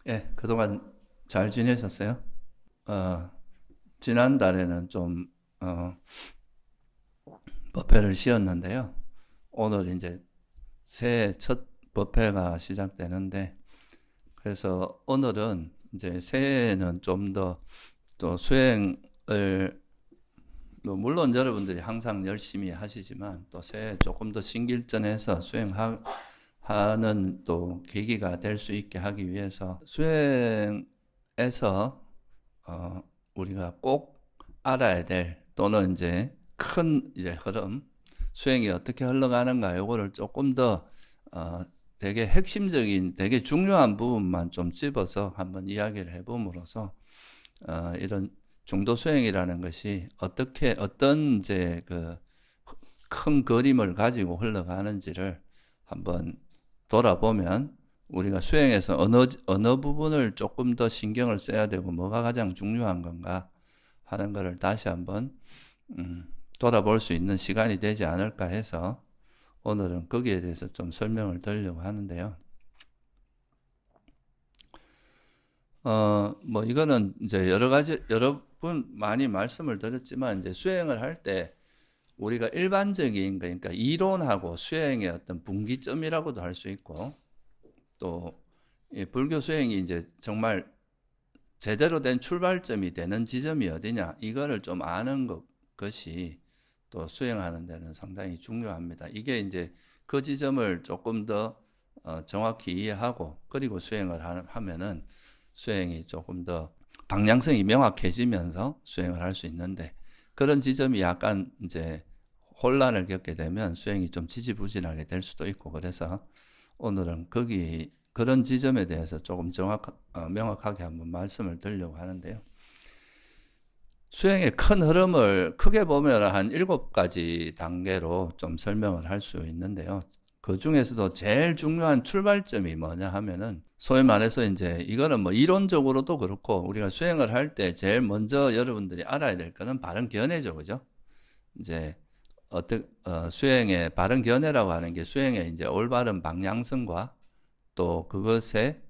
예, 그동안 잘 지내셨어요? 어, 지난달에는 좀, 법회를 쉬었는데요. 오늘 이제 새해 첫 법회가 시작되는데, 그래서 오늘은 이제 새해에는 좀 더 또 수행을, 뭐 물론 여러분들이 항상 열심히 하시지만 또 새해 조금 더 신길전해서 수행하는 또 계기가 될 수 있게 하기 위해서 수행에서 우리가 꼭 알아야 될 또는 이제 큰 이제 흐름, 수행이 어떻게 흘러가는가 요거를 조금 더 되게 핵심적인, 되게 중요한 부분만 좀 집어서 한번 이야기를 해봄으로써 이런 중도 수행이라는 것이 어떻게 어떤 이제 그 큰 그림을 가지고 흘러가는지를 한번 돌아보면 우리가 수행에서 어느 부분을 조금 더 신경을 써야 되고 뭐가 가장 중요한 건가 하는 것을 다시 한번 돌아볼 수 있는 시간이 되지 않을까 해서 오늘은 거기에 대해서 좀 설명을 드리려고 하는데요. 뭐 이거는 이제 여러 가지 여러 분 많이 말씀을 드렸지만 이제 수행을 할 때 우리가 일반적인 그러니까 이론하고 수행의 어떤 분기점이라고도 할 수 있고 또 불교 수행이 이제 정말 제대로 된 출발점이 되는 지점이 어디냐 이거를 좀 아는 것이 또 수행하는 데는 상당히 중요합니다. 이게 이제 그 지점을 조금 더 정확히 이해하고 그리고 수행을 하면은 수행이 조금 더 방향성이 명확해지면서 수행을 할 수 있는데 그런 지점이 약간 이제 혼란을 겪게 되면 수행이 좀 지지부진하게 될 수도 있고 그래서 오늘은 그런 지점에 대해서 조금 명확하게 한번 말씀을 드리려고 하는데요. 수행의 큰 흐름을 크게 보면 한 7가지 단계로 좀 설명을 할 수 있는데요. 그 중에서도 제일 중요한 출발점이 뭐냐 하면은 소위 말해서 이제 이거는 뭐 이론적으로도 그렇고 우리가 수행을 할 때 제일 먼저 여러분들이 알아야 될 거는 바른 견해죠. 그죠? 이제 수행의 바른 견해라고 하는 게 수행의 이제 올바른 방향성과 또 그것에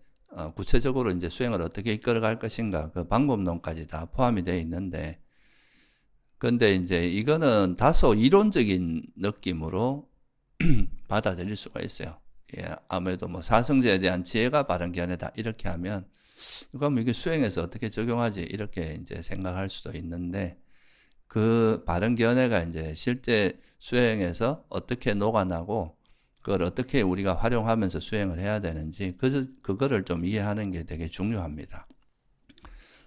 구체적으로 이제 수행을 어떻게 이끌어갈 것인가 그 방법론까지 다 포함이 되어 있는데 근데 이제 이거는 다소 이론적인 느낌으로 받아들일 수가 있어요. 예, 아무래도 뭐 사성제에 대한 지혜가 바른 견해다 이렇게 하면 그럼 이게 수행에서 어떻게 적용하지 이렇게 이제 생각할 수도 있는데 그 바른 견해가 이제 실제 수행에서 어떻게 녹아나고 그걸 어떻게 우리가 활용하면서 수행을 해야 되는지 그거를 좀 이해하는 게 되게 중요합니다.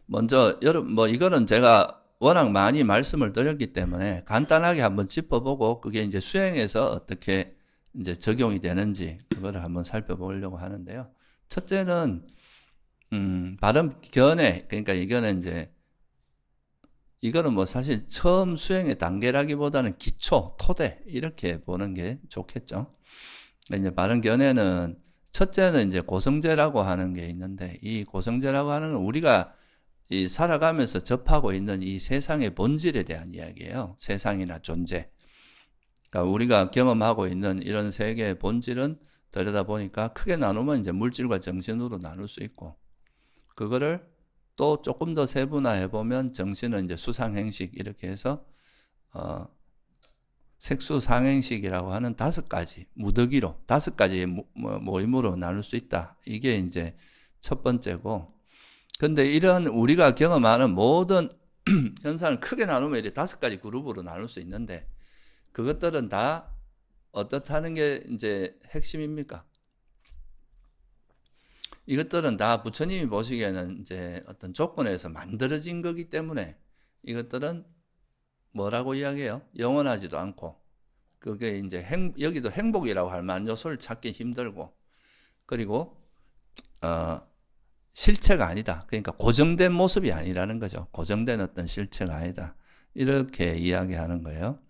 먼저 여러분 뭐 이거는 제가 워낙 많이 말씀을 드렸기 때문에 간단하게 한번 짚어보고 그게 이제 수행에서 어떻게 이제 적용이 되는지 그거를 한번 살펴보려고 하는데요. 첫째는 바른 견해 그러니까 이거는 뭐 사실 처음 수행의 단계라기보다는 기초, 토대 이렇게 보는 게 좋겠죠. 이제 바른 견해는 첫째는 이제 고성제라고 하는 게 있는데 이 고성제라고 하는 건 우리가 이 살아가면서 접하고 있는 이 세상의 본질에 대한 이야기예요. 세상이나 존재. 그러니까 우리가 경험하고 있는 이런 세계의 본질은 들여다보니까 크게 나누면 이제 물질과 정신으로 나눌 수 있고 그거를 또 조금 더 세분화해 보면 정신은 이제 수상행식 이렇게 해서 색수상행식이라고 하는 5가지 무더기로 5가지의 모임으로 나눌 수 있다. 이게 이제 첫 번째고 근데 이런 우리가 경험하는 모든 현상을 크게 나누면 이제 5가지 그룹으로 나눌 수 있는데 그것들은 다 어떻다는 게 이제 핵심입니까? 이것들은 다 부처님이 보시기에는 이제 어떤 조건에서 만들어진 거기 때문에 이것들은 뭐라고 이야기해요? 영원하지도 않고 그게 이제 여기도 행복이라고 할 만한 요소를 찾기 힘들고 그리고 실체가 아니다. 그러니까 고정된 모습이 아니라는 거죠. 고정된 어떤 실체가 아니다. 이렇게 이야기하는 거예요.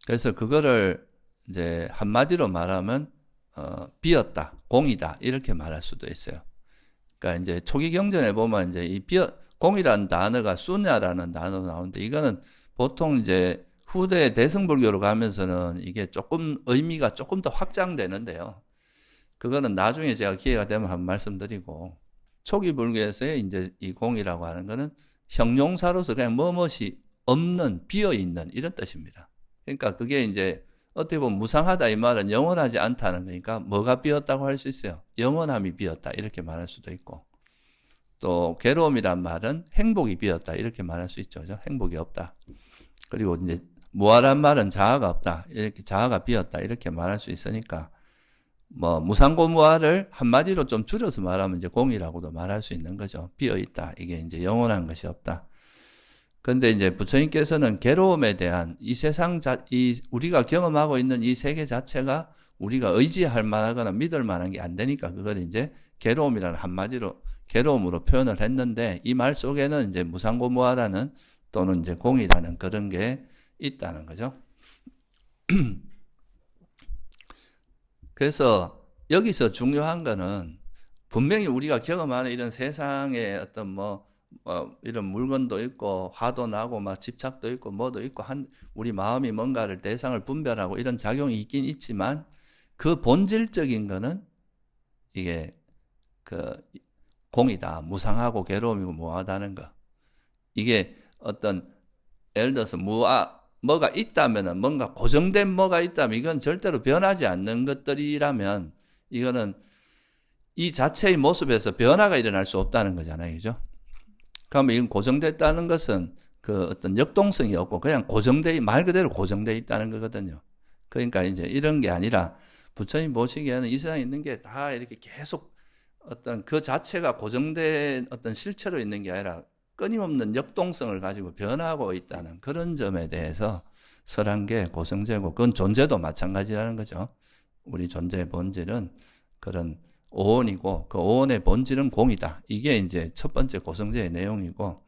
그래서 그거를 이제 한마디로 말하면 비었다, 공이다 이렇게 말할 수도 있어요. 그러니까 이제 초기 경전에 보면 이제 이 공이라는 단어가 수냐라는 단어가 나오는데 이거는 보통 이제 후대 대승불교로 가면서는 이게 조금 의미가 조금 더 확장되는데요. 그거는 나중에 제가 기회가 되면 한번 말씀드리고 초기 불교에서의 이제 이 공이라고 하는 거는 형용사로서 그냥 뭐뭇이 없는, 비어있는 이런 뜻입니다. 그러니까 그게 이제 어떻게 보면 무상하다 이 말은 영원하지 않다는 거니까 뭐가 비었다고 할 수 있어요? 영원함이 비었다 이렇게 말할 수도 있고, 또 괴로움이란 말은 행복이 비었다 이렇게 말할 수 있죠. 그죠? 행복이 없다. 그리고 이제 무아란 말은 자아가 없다 이렇게, 자아가 비었다 이렇게 말할 수 있으니까 뭐 무상고무아를 한마디로 좀 줄여서 말하면 이제 공이라고도 말할 수 있는 거죠. 비어있다. 이게 이제 영원한 것이 없다. 근데 이제 부처님께서는 괴로움에 대한 이 세상 우리가 경험하고 있는 이 세계 자체가 우리가 의지할 만하거나 믿을 만한 게 안 되니까 그걸 이제 괴로움이라는 한마디로 괴로움으로 표현을 했는데, 이 말 속에는 이제 무상고무아라는 또는 이제 공이라는 그런 게 있다는 거죠. 그래서 여기서 중요한 거는 분명히 우리가 경험하는 이런 세상에 어떤 이런 물건도 있고 화도 나고 막 집착도 있고 뭐도 있고 우리 마음이 뭔가를 대상을 분별하고 이런 작용이 있긴 있지만 그 본질적인 거는 이게 그 공이다, 무상하고 괴로움이고 무아하다는 거. 이게 어떤 예를 들어서 뭐가 있다면은 뭔가 고정된 뭐가 있다면 이건 절대로 변하지 않는 것들이라면 이거는 이 자체의 모습에서 변화가 일어날 수 없다는 거잖아요. 그죠? 그러면 이건 고정됐다는 것은 그 어떤 역동성이 없고 그냥 말 그대로 고정되어 있다는 거거든요. 그러니까 이제 이런 게 아니라 부처님 보시기에는 이 세상에 있는 게 다 이렇게 계속 어떤 그 자체가 고정된 어떤 실체로 있는 게 아니라 끊임없는 역동성을 가지고 변하고 있다는 그런 점에 대해서 설한 게 고성제고, 그건 존재도 마찬가지라는 거죠. 우리 존재의 본질은 그런 오온이고 그 오온의 본질은 공이다. 이게 이제 첫 번째 고성제의 내용이고,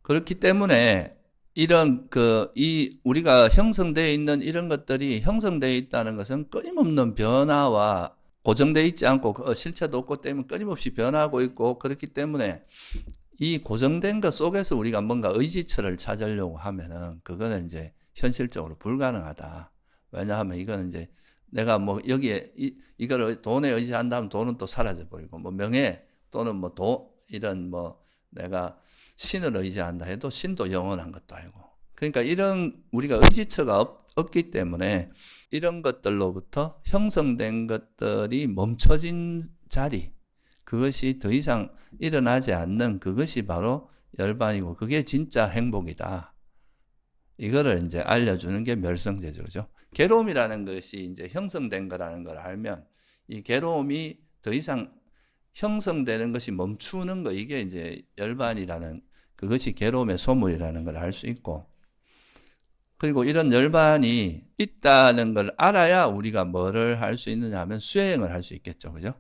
그렇기 때문에 이런 우리가 형성되어 있는 이런 것들이 형성되어 있다는 것은 끊임없는 변화와 고정되어 있지 않고 실체도 없고 때문에 끊임없이 변하고 있고, 그렇기 때문에 이 고정된 것 속에서 우리가 뭔가 의지처를 찾으려고 하면은 그거는 이제 현실적으로 불가능하다. 왜냐하면 이거는 이제 내가 뭐 여기에 이거를 돈에 의지한다면 돈은 또 사라져 버리고, 뭐 명예 또는 이런 내가 신을 의지한다 해도 신도 영원한 것도 아니고, 그러니까 이런 우리가 의지처가 없기 때문에 이런 것들로부터 형성된 것들이 멈춰진 자리, 그것이 더 이상 일어나지 않는 그것이 바로 열반이고 그게 진짜 행복이다. 이거를 이제 알려주는 게 멸성제죠. 그죠? 괴로움이라는 것이 이제 형성된 거라는 걸 알면 이 괴로움이 더 이상 형성되는 것이 멈추는 거, 이게 이제 열반이라는 그것이 괴로움의 소물이라는 걸 알 수 있고, 그리고 이런 열반이 있다는 걸 알아야 우리가 뭐를 할 수 있느냐 하면 수행을 할 수 있겠죠. 그죠?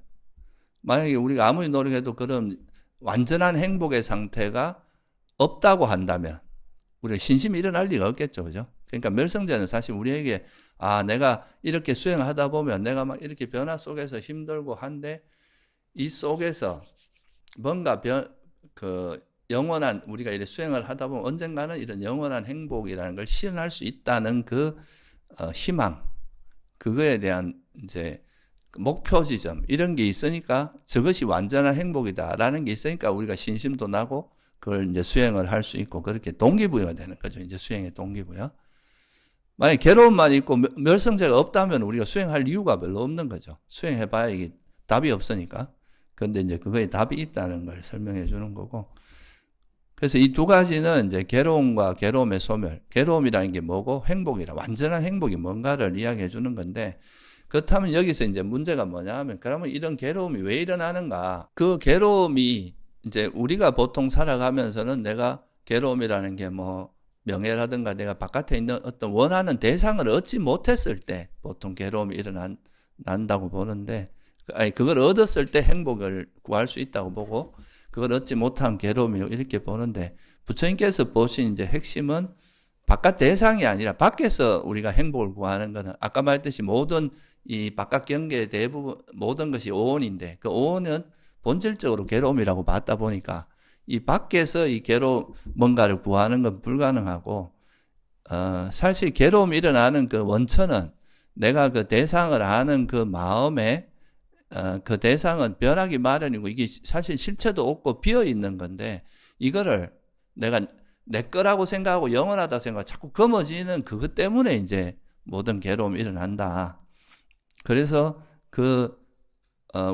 만약에 우리가 아무리 노력해도 그런 완전한 행복의 상태가 없다고 한다면 우리가 신심이 일어날 리가 없겠죠. 그죠? 그러니까 멸성제는 사실 우리에게 내가 이렇게 수행하다 보면 내가 막 이렇게 변화 속에서 힘들고 한데 이 속에서 뭔가 영원한, 우리가 이렇게 수행을 하다 보면 언젠가는 이런 영원한 행복이라는 걸 실현할 수 있다는 그 희망, 그거에 대한 이제 목표 지점, 이런 게 있으니까 저것이 완전한 행복이다라는 게 있으니까 우리가 신심도 나고 그걸 이제 수행을 할 수 있고, 그렇게 동기부여가 되는 거죠. 이제 수행의 동기부여. 만약에 괴로움만 있고 멸성제가 없다면 우리가 수행할 이유가 별로 없는 거죠. 수행해봐야 이게 답이 없으니까. 그런데 이제 그거에 답이 있다는 걸 설명해 주는 거고. 그래서 이 두 가지는 이제 괴로움과 괴로움의 소멸, 괴로움이라는 게 뭐고 행복이라, 완전한 행복이 뭔가를 이야기해 주는 건데, 그렇다면 여기서 이제 문제가 뭐냐 하면, 그러면 이런 괴로움이 왜 일어나는가? 그 괴로움이 이제 우리가 보통 살아가면서는 내가 괴로움이라는 게 명예라든가 내가 바깥에 있는 어떤 원하는 대상을 얻지 못했을 때 보통 괴로움이 일어난다고 보는데, 그걸 얻었을 때 행복을 구할 수 있다고 보고, 그걸 얻지 못한 괴로움이 이렇게 보는데, 부처님께서 보신 이제 핵심은 바깥 대상이 아니라 밖에서 우리가 행복을 구하는 것은 아까 말했듯이 모든 이 바깥 경계의 대부분 모든 것이 오온인데, 그 오온은 본질적으로 괴로움이라고 봤다 보니까 이 밖에서 이 뭔가를 구하는 건 불가능하고, 사실 괴로움이 일어나는 그 원천은 내가 그 대상을 아는 그 마음에 그 대상은 변하기 마련이고 이게 사실 실체도 없고 비어 있는 건데 이거를 내가 내 거라고 생각하고 영원하다고 생각하고 자꾸 검어지는 그것 때문에 이제 모든 괴로움이 일어난다. 그래서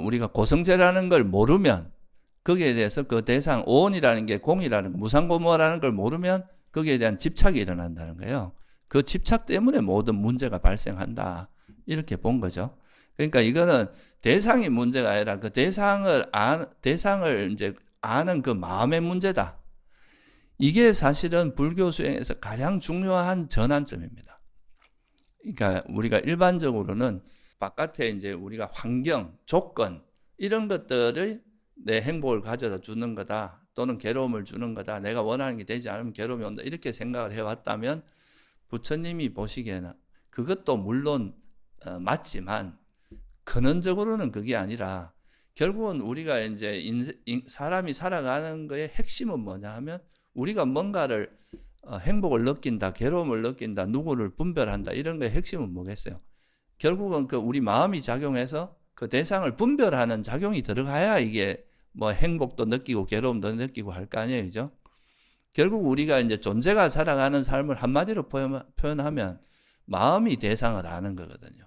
우리가 고성제라는 걸 모르면 거기에 대해서 그 대상 오온이라는 게 공이라는 거, 무상고무라는 걸 모르면 거기에 대한 집착이 일어난다는 거예요. 그 집착 때문에 모든 문제가 발생한다. 이렇게 본 거죠. 그러니까 이거는 대상이 문제가 아니라 그 대상을 이제 아는 그 마음의 문제다. 이게 사실은 불교 수행에서 가장 중요한 전환점입니다. 그러니까 우리가 일반적으로는 바깥에 이제 우리가 환경, 조건, 이런 것들을 내 행복을 가져다 주는 거다. 또는 괴로움을 주는 거다. 내가 원하는 게 되지 않으면 괴로움이 온다. 이렇게 생각을 해왔다면 부처님이 보시기에는 그것도 물론 맞지만 근원적으로는 그게 아니라 결국은 우리가 이제 사람이 살아가는 거의 핵심은 뭐냐 하면 우리가 뭔가를 행복을 느낀다, 괴로움을 느낀다, 누구를 분별한다 이런 거의 핵심은 뭐겠어요? 결국은 그 우리 마음이 작용해서 그 대상을 분별하는 작용이 들어가야 이게 뭐 행복도 느끼고 괴로움도 느끼고 할 거 아니에요, 그죠? 결국 우리가 이제 존재가 살아가는 삶을 한마디로 표현하면 마음이 대상을 아는 거거든요.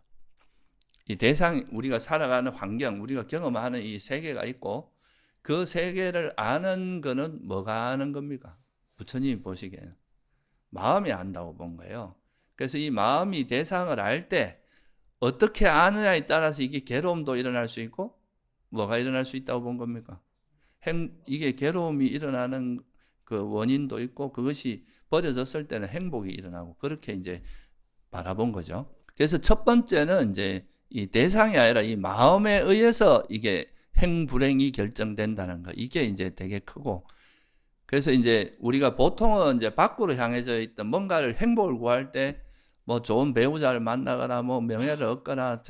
이 대상, 우리가 살아가는 환경, 우리가 경험하는 이 세계가 있고 그 세계를 아는 거는 뭐가 아는 겁니까? 부처님이 보시기에는 마음이 안다고 본 거예요. 그래서 이 마음이 대상을 알 때 어떻게 아느냐에 따라서 이게 괴로움도 일어날 수 있고 뭐가 일어날 수 있다고 본 겁니까? 이게 괴로움이 일어나는 그 원인도 있고 그것이 버려졌을 때는 행복이 일어나고 그렇게 이제 바라본 거죠. 그래서 첫 번째는 이제 이 대상이 아니라 이 마음에 의해서 이게 행불행이 결정된다는 거. 이게 이제 되게 크고. 그래서 이제 우리가 보통은 이제 밖으로 향해져 있던 뭔가를 행복을 구할 때 뭐 좋은 배우자를 만나거나 뭐 명예를 얻거나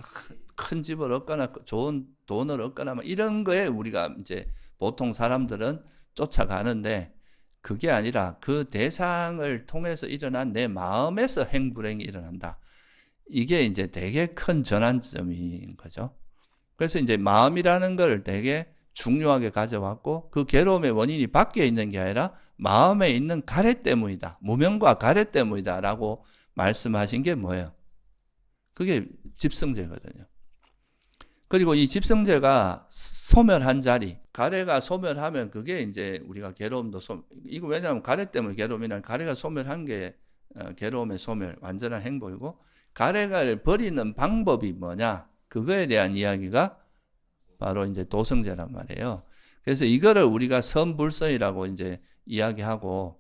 큰 집을 얻거나 좋은 돈을 얻거나 뭐 이런 거에 우리가 이제 보통 사람들은 쫓아가는데 그게 아니라 그 대상을 통해서 일어난 내 마음에서 행불행이 일어난다. 이게 이제 되게 큰 전환점인 거죠. 그래서 이제 마음이라는 걸 되게 중요하게 가져왔고 그 괴로움의 원인이 밖에 있는 게 아니라 마음에 있는 가래 때문이다. 무명과 가래 때문이다 라고 말씀하신 게 뭐예요? 그게 집성제거든요. 그리고 이 집성제가 소멸한 자리, 가래가 소멸하면 그게 이제 우리가 괴로움도 이거 왜냐하면 가래 때문에 괴로움이란 가래가 소멸한 게 괴로움의 소멸, 완전한 행복이고 가래를 버리는 방법이 뭐냐? 그거에 대한 이야기가 바로 이제 도성제란 말이에요. 그래서 이거를 우리가 선불성이라고 이제 이야기하고,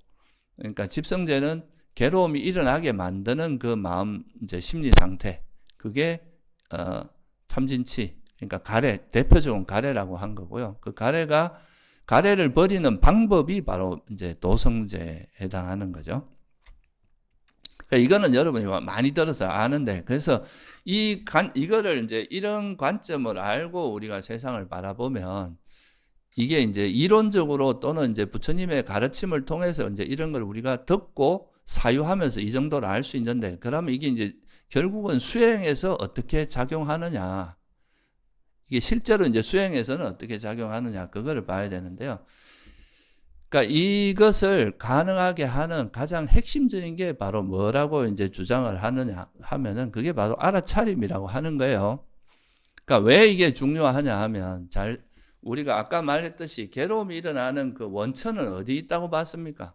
그러니까 집성제는 괴로움이 일어나게 만드는 그 마음 이제 심리 상태, 그게 탐진치, 그러니까 가래, 대표적인 가래라고 한 거고요. 그 가래를 버리는 방법이 바로 이제 도성제에 해당하는 거죠. 이거는 여러분이 많이 들어서 아는데, 그래서 이거를 이제 이런 관점을 알고 우리가 세상을 바라보면, 이게 이제 이론적으로 또는 이제 부처님의 가르침을 통해서 이제 이런 걸 우리가 듣고 사유하면서 이 정도를 알 수 있는데, 그러면 이게 이제 결국은 수행에서 어떻게 작용하느냐. 이게 실제로 이제 수행에서는 어떻게 작용하느냐. 그거를 봐야 되는데요. 그러니까 이것을 가능하게 하는 가장 핵심적인 게 바로 뭐라고 이제 주장을 하느냐 하면은 그게 바로 알아차림이라고 하는 거예요. 그러니까 왜 이게 중요하냐 하면 우리가 아까 말했듯이 괴로움이 일어나는 그 원천은 어디 있다고 봤습니까?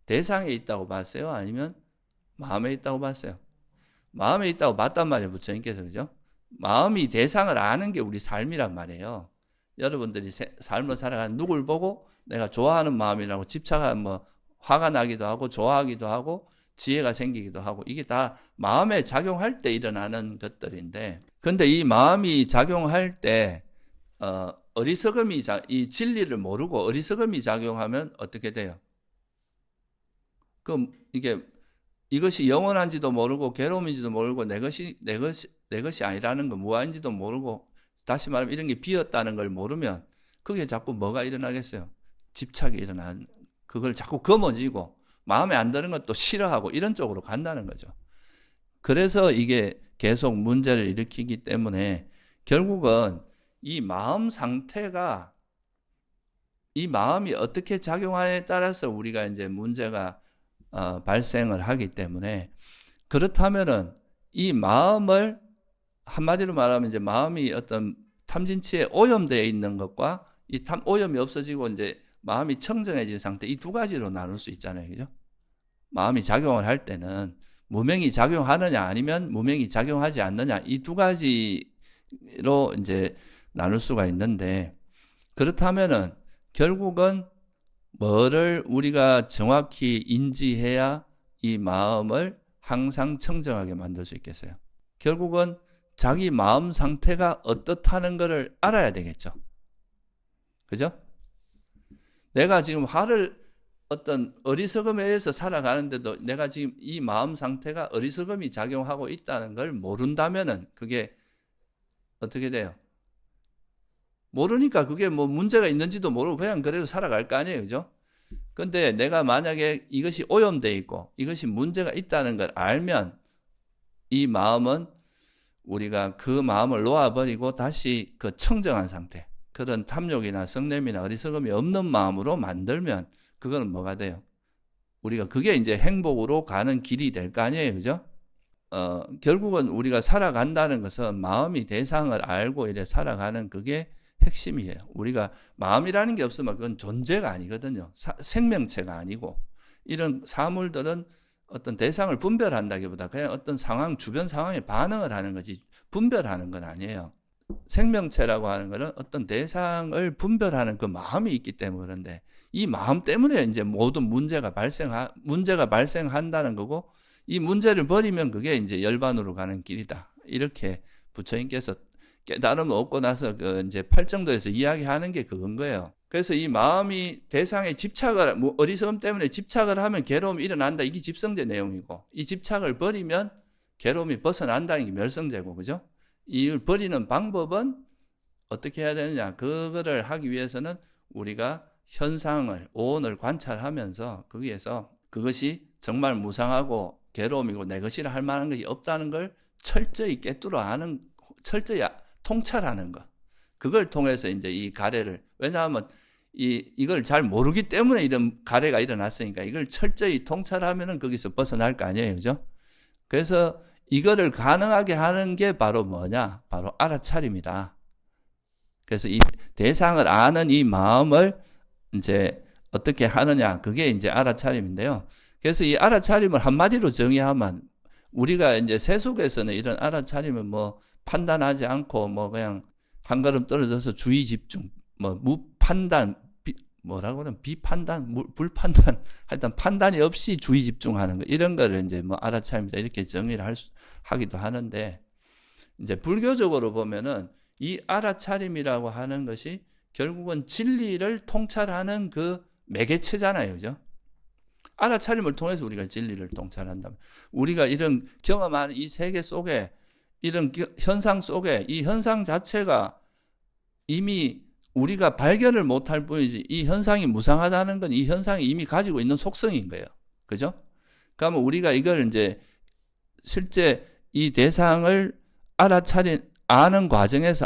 대상에 있다고 봤어요? 아니면 마음에 있다고 봤어요? 마음에 있다고 봤단 말이에요, 부처님께서. 그죠? 마음이 대상을 아는 게 우리 삶이란 말이에요. 여러분들이 삶을 살아가는 누굴 보고 내가 좋아하는 마음이라고 집착하면 뭐 화가 나기도 하고 좋아하기도 하고 지혜가 생기기도 하고 이게 다 마음에 작용할 때 일어나는 것들인데, 근데 이 마음이 작용할 때 어리석음이 이 진리를 모르고 어리석음이 작용하면 어떻게 돼요? 그럼 이것이 영원한지도 모르고 괴로움인지도 모르고 내 것이 아니라는 거 무아인지도 모르고, 다시 말하면 이런 게 비었다는 걸 모르면 그게 자꾸 뭐가 일어나겠어요? 집착이 일어나는, 그걸 자꾸 검어지고 마음에 안 드는 것도 싫어하고 이런 쪽으로 간다는 거죠. 그래서 이게 계속 문제를 일으키기 때문에 결국은 이 마음 상태가 이 마음이 어떻게 작용하냐에 따라서 우리가 이제 문제가 발생을 하기 때문에 그렇다면은 이 마음을 한마디로 말하면 이제 마음이 어떤 탐진치에 오염되어 있는 것과 이 오염이 없어지고 이제 마음이 청정해진 상태 이 두 가지로 나눌 수 있잖아요. 그죠? 마음이 작용을 할 때는 무명이 작용하느냐 아니면 무명이 작용하지 않느냐 이 두 가지로 이제 나눌 수가 있는데 그렇다면은 결국은 뭐를 우리가 정확히 인지해야 이 마음을 항상 청정하게 만들 수 있겠어요? 결국은 자기 마음 상태가 어떻다는 것을 알아야 되겠죠. 그죠? 내가 지금 어떤 어리석음에 의해서 살아가는데도 내가 지금 이 마음 상태가 어리석음이 작용하고 있다는 걸 모른다면은 그게 어떻게 돼요? 모르니까 그게 뭐 문제가 있는지도 모르고 그냥 그래도 살아갈 거 아니에요. 그죠? 근데 내가 만약에 이것이 오염되어 있고 이것이 문제가 있다는 걸 알면 이 마음은 우리가 그 마음을 놓아버리고 다시 그 청정한 상태, 그런 탐욕이나 성냄이나 어리석음이 없는 마음으로 만들면 그거는 뭐가 돼요? 우리가 그게 이제 행복으로 가는 길이 될 거 아니에요. 그죠? 결국은 우리가 살아간다는 것은 마음이 대상을 알고 이래 살아가는 그게 핵심이에요. 우리가 마음이라는 게 없으면 그건 존재가 아니거든요. 생명체가 아니고 이런 사물들은 어떤 대상을 분별한다기보다 그냥 어떤 상황, 주변 상황에 반응을 하는 거지 분별하는 건 아니에요. 생명체라고 하는 것은 어떤 대상을 분별하는 그 마음이 있기 때문에 그런데 이 마음 때문에 이제 모든 문제가 발생한다는 거고 이 문제를 버리면 그게 이제 열반으로 가는 길이다. 이렇게 부처님께서 깨달음 얻고 나서 그 이제 팔정도에서 이야기하는 게 그건 거예요. 그래서 이 마음이 대상에 어리석음 때문에 집착을 하면 괴로움이 일어난다. 이게 집성제 내용이고, 이 집착을 버리면 괴로움이 벗어난다는 게 멸성제고, 그죠? 이걸 버리는 방법은 어떻게 해야 되느냐? 그거를 하기 위해서는 우리가 현상을, 오온을 관찰하면서 거기에서 그것이 정말 무상하고 괴로움이고 내 것이라 할 만한 것이 없다는 걸 철저히 철저히 통찰하는 것. 그걸 통해서 이제 이 가래를, 왜냐하면 이걸 잘 모르기 때문에 이런 가래가 일어났으니까 이걸 철저히 통찰하면은 거기서 벗어날 거 아니에요. 그죠? 그래서 이거를 가능하게 하는 게 바로 뭐냐? 바로 알아차림이다. 그래서 이 대상을 아는 이 마음을 이제 어떻게 하느냐? 그게 이제 알아차림인데요. 그래서 이 알아차림을 한마디로 정의하면 우리가 이제 세속에서는 이런 알아차림을 뭐 판단하지 않고 뭐 그냥 한 걸음 떨어져서 주의 집중, 뭐 무판단, 뭐라고 그러면 비판단, 불판단, 하여튼 판단이 없이 주의 집중하는 거 이런 거를 이제 뭐 알아차림이다 이렇게 정의를 하기도 하는데 이제 불교적으로 보면은 이 알아차림이라고 하는 것이 결국은 진리를 통찰하는 그 매개체잖아요, 그죠? 알아차림을 통해서 우리가 진리를 통찰한다. 우리가 이런 경험하는 이 세계 속에 이런 현상 속에 이 현상 자체가 이미 우리가 발견을 못할 뿐이지 이 현상이 무상하다는 건 이 현상이 이미 가지고 있는 속성인 거예요. 그죠? 그러면 우리가 이걸 이제 실제 이 대상을 아는 과정에서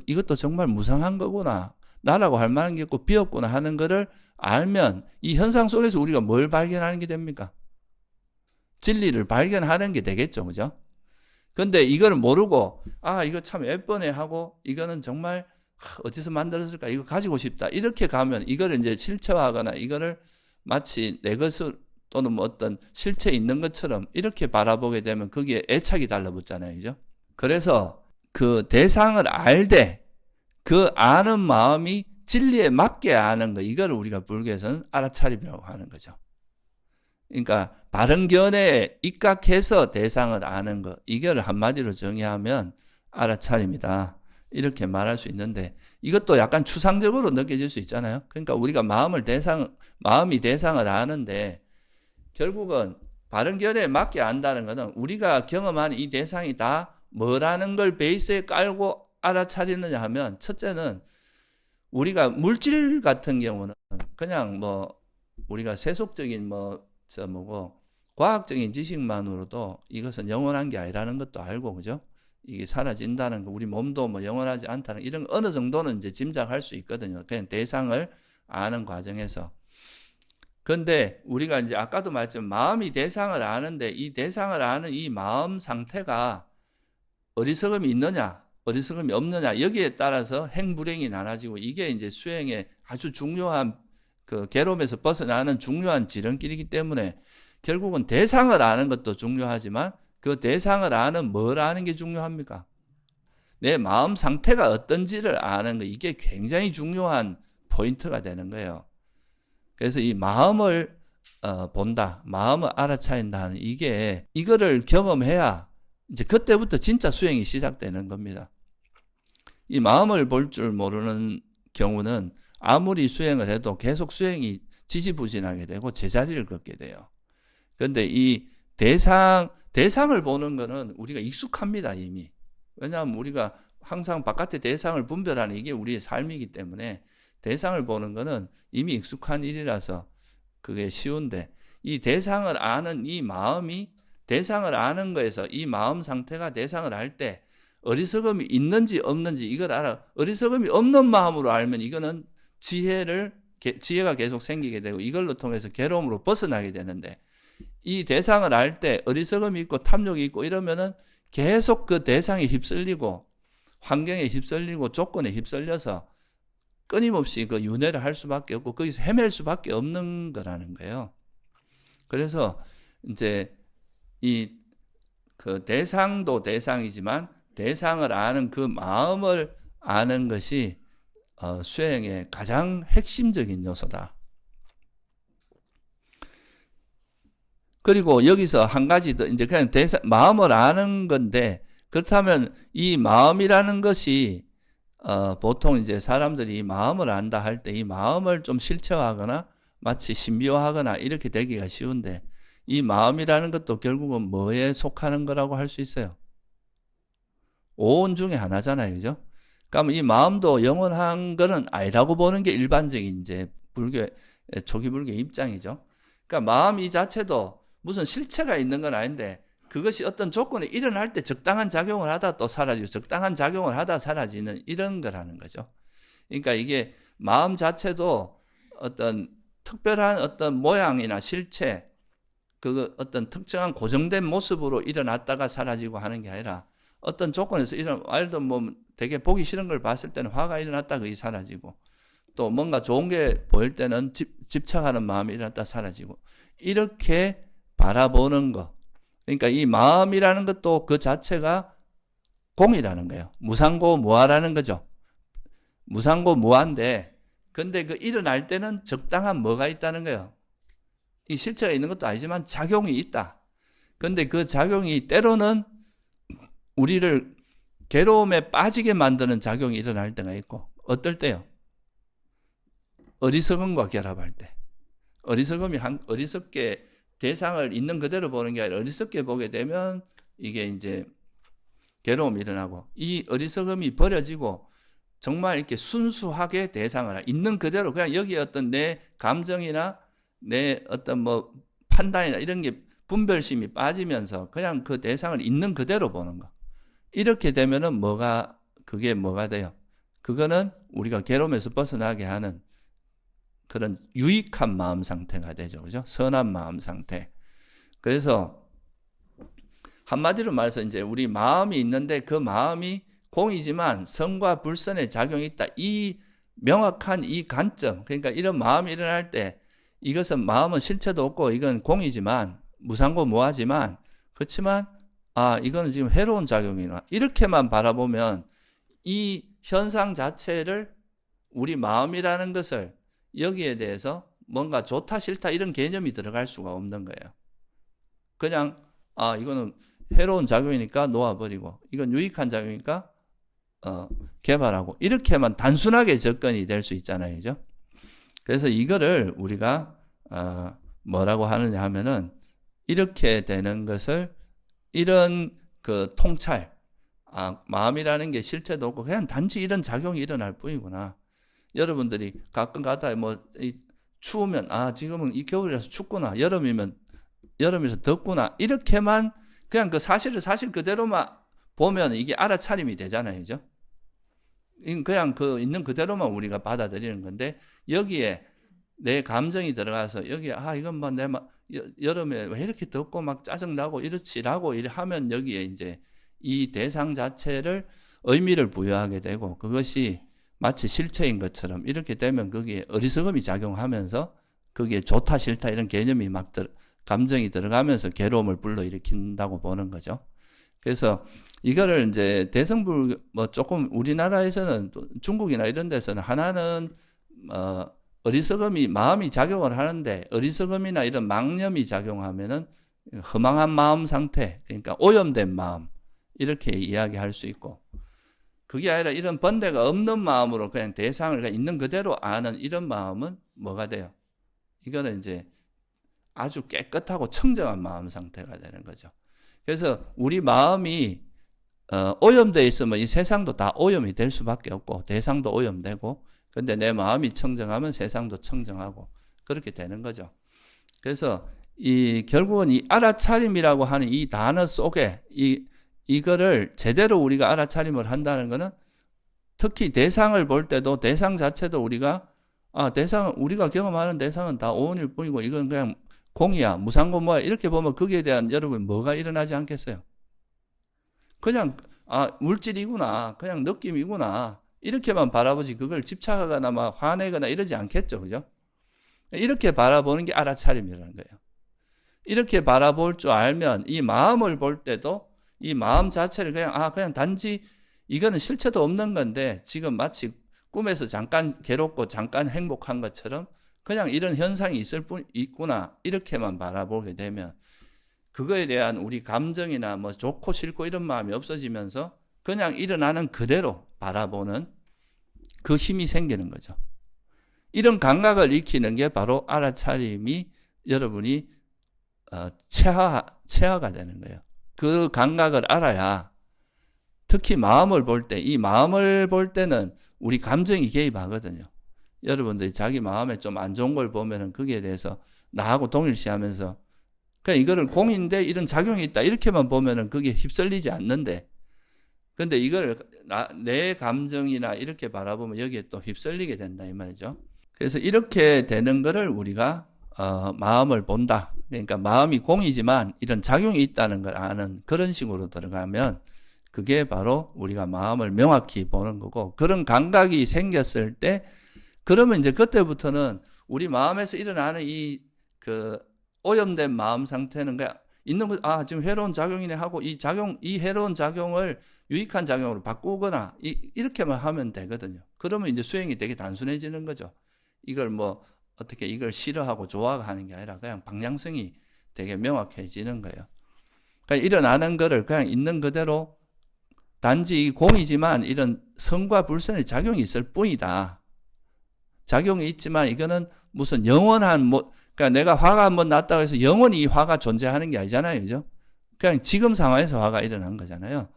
이것도 정말 무상한 거구나. 나라고 할 만한 게 없고 비었구나 하는 거를 알면 이 현상 속에서 우리가 뭘 발견하는 게 됩니까? 진리를 발견하는 게 되겠죠. 그죠? 근데 이걸 모르고 이거 참 예쁘네 하고 이거는 정말 어디서 만들었을까 이거 가지고 싶다 이렇게 가면 이거를 이제 실체화하거나 이거를 마치 내 것을 또는 뭐 어떤 실체에 있는 것처럼 이렇게 바라보게 되면 거기에 애착이 달라붙잖아요. 그죠? 그래서 그 대상을 알되 그 아는 마음이 진리에 맞게 아는 거 이거를 우리가 불교에서는 알아차림이라고 하는 거죠. 그러니까 바른 견해에 입각해서 대상을 아는 것 이걸 한마디로 정의하면 알아차림이다 이렇게 말할 수 있는데 이것도 약간 추상적으로 느껴질 수 있잖아요. 그러니까 우리가 마음이 대상을 아는데 결국은 바른 견해에 맞게 안다는 것은 우리가 경험하는 이 대상이 다 뭐라는 걸 베이스에 깔고 알아차리느냐 하면 첫째는 우리가 물질 같은 경우는 그냥 뭐 우리가 세속적인 과학적인 지식만으로도 이것은 영원한 게 아니라는 것도 알고, 그죠? 이게 사라진다는 거, 우리 몸도 뭐 영원하지 않다는 이런 어느 정도는 이제 짐작할 수 있거든요. 그냥 대상을 아는 과정에서. 근데 우리가 이제 아까도 말했지만 마음이 대상을 아는데 이 대상을 아는 이 마음 상태가 어리석음이 있느냐, 어리석음이 없느냐 여기에 따라서 행불행이 나눠지고 이게 이제 수행의 아주 중요한 그 괴로움에서 벗어나는 중요한 지름길이기 때문에 결국은 대상을 아는 것도 중요하지만 그 대상을 아는 뭘 아는 게 중요합니까? 내 마음 상태가 어떤지를 아는 거 이게 굉장히 중요한 포인트가 되는 거예요. 그래서 이 마음을 본다, 마음을 알아차린다는 이거를 경험해야 이제 그때부터 진짜 수행이 시작되는 겁니다. 이 마음을 볼 줄 모르는 경우는 아무리 수행을 해도 계속 수행이 지지부진하게 되고 제자리를 걷게 돼요. 그런데 이 대상을 보는 거는 우리가 익숙합니다, 이미. 왜냐하면 우리가 항상 바깥의 대상을 분별하는 이게 우리의 삶이기 때문에 대상을 보는 거는 이미 익숙한 일이라서 그게 쉬운데 이 대상을 아는 이 마음이 대상을 아는 거에서 이 마음 상태가 대상을 알 때 어리석음이 있는지 없는지 이걸 알아. 어리석음이 없는 마음으로 알면 이거는 지혜가 계속 생기게 되고 이걸로 통해서 괴로움으로 벗어나게 되는데 이 대상을 알 때 어리석음이 있고 탐욕이 있고 이러면은 계속 그 대상에 휩쓸리고 환경에 휩쓸리고 조건에 휩쓸려서 끊임없이 그 윤회를 할 수밖에 없고 거기서 헤맬 수밖에 없는 거라는 거예요. 그래서 이제 이 그 대상도 대상이지만 대상을 아는 그 마음을 아는 것이 수행의 가장 핵심적인 요소다. 그리고 여기서 한 가지 더 이제 그냥 마음을 아는 건데 그렇다면 이 마음이라는 것이 보통 이제 사람들이 이 마음을 안다 할 때 이 마음을 좀 실체화하거나 마치 신비화하거나 이렇게 되기가 쉬운데 이 마음이라는 것도 결국은 뭐에 속하는 거라고 할 수 있어요? 오온 중에 하나잖아요, 그죠? 그러면 이 마음도 영원한 거는 아니라고 보는 게 일반적인 이제 초기 불교 입장이죠. 그러니까 마음 이 자체도 무슨 실체가 있는 건 아닌데 그것이 어떤 조건에 일어날 때 적당한 작용을 하다 또 사라지고 적당한 작용을 하다 사라지는 이런 거라는 거죠. 그러니까 이게 마음 자체도 어떤 특별한 어떤 모양이나 실체, 그 어떤 특정한 고정된 모습으로 일어났다가 사라지고 하는 게 아니라 어떤 조건에서 아이도 뭐 되게 보기 싫은 걸 봤을 때는 화가 일어났다 그게 사라지고 또 뭔가 좋은 게 보일 때는 집착하는 마음이 일어났다 사라지고 이렇게 바라보는 거. 그러니까 이 마음이라는 것도 그 자체가 공이라는 거예요. 무상고무아라는 거죠. 무상고무아인데 근데 그 일어날 때는 적당한 뭐가 있다는 거예요. 이 실체가 있는 것도 아니지만 작용이 있다. 근데 그 작용이 때로는 우리를 괴로움에 빠지게 만드는 작용이 일어날 때가 있고 어떨 때요? 어리석음과 결합할 때. 어리석음이 어리석게 대상을 있는 그대로 보는 게 아니라 어리석게 보게 되면 이게 이제 괴로움이 일어나고 이 어리석음이 버려지고 정말 이렇게 순수하게 대상을 있는 그대로 그냥 여기에 어떤 내 감정이나 내 어떤 뭐 판단이나 이런 게 분별심이 빠지면서 그냥 그 대상을 있는 그대로 보는 거. 이렇게 되면은 그게 뭐가 돼요? 그거는 우리가 괴로움에서 벗어나게 하는 그런 유익한 마음 상태가 되죠. 그죠? 선한 마음 상태. 그래서 한마디로 말해서 이제 우리 마음이 있는데 그 마음이 공이지만 선과 불선의 작용이 있다. 이 명확한 이 관점. 그러니까 이런 마음이 일어날 때 이것은 마음은 실체도 없고 이건 공이지만 무상고무아지만 그렇지만 이거는 지금 해로운 작용이나 이렇게만 바라보면 이 현상 자체를 우리 마음이라는 것을 여기에 대해서 뭔가 좋다 싫다 이런 개념이 들어갈 수가 없는 거예요. 그냥 이거는 해로운 작용이니까 놓아버리고 이건 유익한 작용이니까 개발하고 이렇게만 단순하게 접근이 될 수 있잖아요. 그죠? 그래서 이거를 우리가 뭐라고 하느냐 하면은 이렇게 되는 것을 이런 그 통찰 마음이라는 게 실체도 없고 그냥 단지 이런 작용이 일어날 뿐이구나. 여러분들이 가끔 가다 추우면 지금은 이 겨울이라서 춥구나. 여름이면 여름이라서 덥구나. 이렇게만 그냥 그 사실을 사실 그대로만 보면 이게 알아차림이 되잖아요. 그죠? 그냥 그 있는 그대로만 우리가 받아들이는 건데, 여기에 내 감정이 들어가서, 여기에, 이건 뭐 여름에 왜 이렇게 덥고 막 짜증나고 이렇지라고 하면 여기에 이제 이 대상 자체를 의미를 부여하게 되고, 그것이 마치 실체인 것처럼 이렇게 되면 거기에 어리석음이 작용하면서 거기에 좋다 싫다 이런 개념이 감정이 들어가면서 괴로움을 불러일으킨다고 보는 거죠. 그래서 이거를 이제 대성불 뭐 조금 우리나라에서는 중국이나 이런 데서는 하나는 어리석음이 마음이 작용을 하는데, 어리석음이나 이런 망념이 작용하면은 허망한 마음 상태, 그러니까 오염된 마음 이렇게 이야기할 수 있고, 그게 아니라 이런 번뇌가 없는 마음으로 그냥 대상을 그냥 있는 그대로 아는 이런 마음은 뭐가 돼요? 이거는 이제 아주 깨끗하고 청정한 마음 상태가 되는 거죠. 그래서 우리 마음이 오염되어 있으면 이 세상도 다 오염이 될 수밖에 없고, 대상도 오염되고, 근데 내 마음이 청정하면 세상도 청정하고, 그렇게 되는 거죠. 그래서 결국은 이 알아차림이라고 하는 이 단어 속에 이거를 제대로 우리가 알아차림을 한다는 것은, 특히 대상을 볼 때도 대상 자체도 우리가 우리가 경험하는 대상은 다 오온일 뿐이고, 이건 그냥 공이야, 무상고무야, 이렇게 보면 거기에 대한 여러분 뭐가 일어나지 않겠어요? 그냥 물질이구나, 그냥 느낌이구나, 이렇게만 바라보지 그걸 집착하거나 막 화내거나 이러지 않겠죠. 그죠? 이렇게 바라보는 게 알아차림이라는 거예요. 이렇게 바라볼 줄 알면 이 마음을 볼 때도 이 마음 자체를 그냥 단지 이거는 실체도 없는 건데 지금 마치 꿈에서 잠깐 괴롭고 잠깐 행복한 것처럼 그냥 이런 현상이 있구나, 이렇게만 바라보게 되면 그거에 대한 우리 감정이나 뭐 좋고 싫고 이런 마음이 없어지면서 그냥 일어나는 그대로 바라보는 그 힘이 생기는 거죠. 이런 감각을 익히는 게 바로 알아차림이 여러분이 체화가 되는 거예요. 그 감각을 알아야, 특히 마음을 볼 때, 이 마음을 볼 때는 우리 감정이 개입하거든요. 여러분들이 자기 마음에 좀 안 좋은 걸 보면은 거기에 대해서 나하고 동일시하면서 그냥 이거를 공인데 이런 작용이 있다 이렇게만 보면은 그게 휩쓸리지 않는데, 근데 이걸 내 감정이나 이렇게 바라보면 여기에 또 휩쓸리게 된다 이 말이죠. 그래서 이렇게 되는 거를 우리가 마음을 본다. 그러니까 마음이 공이지만 이런 작용이 있다는 걸 아는 그런 식으로 들어가면 그게 바로 우리가 마음을 명확히 보는 거고, 그런 감각이 생겼을 때 그러면 이제 그때부터는 우리 마음에서 일어나는 그 오염된 마음 상태는 그냥 있는 거, 지금 해로운 작용이네 하고 이 해로운 작용을 유익한 작용으로 바꾸거나 이렇게만 하면 되거든요. 그러면 이제 수행이 되게 단순해지는 거죠. 이걸 뭐 어떻게 이걸 싫어하고 좋아하는 게 아니라 그냥 방향성이 되게 명확해지는 거예요. 그러니까 일어나는 거를 그냥 있는 그대로 단지 공이지만 이런 선과 불선의 작용이 있을 뿐이다. 작용이 있지만 이거는 무슨 영원한 그러니까 내가 화가 한번 났다고 해서 영원히 이 화가 존재하는 게 아니잖아요. 그죠? 그냥 지금 상황에서 화가 일어난 거잖아요.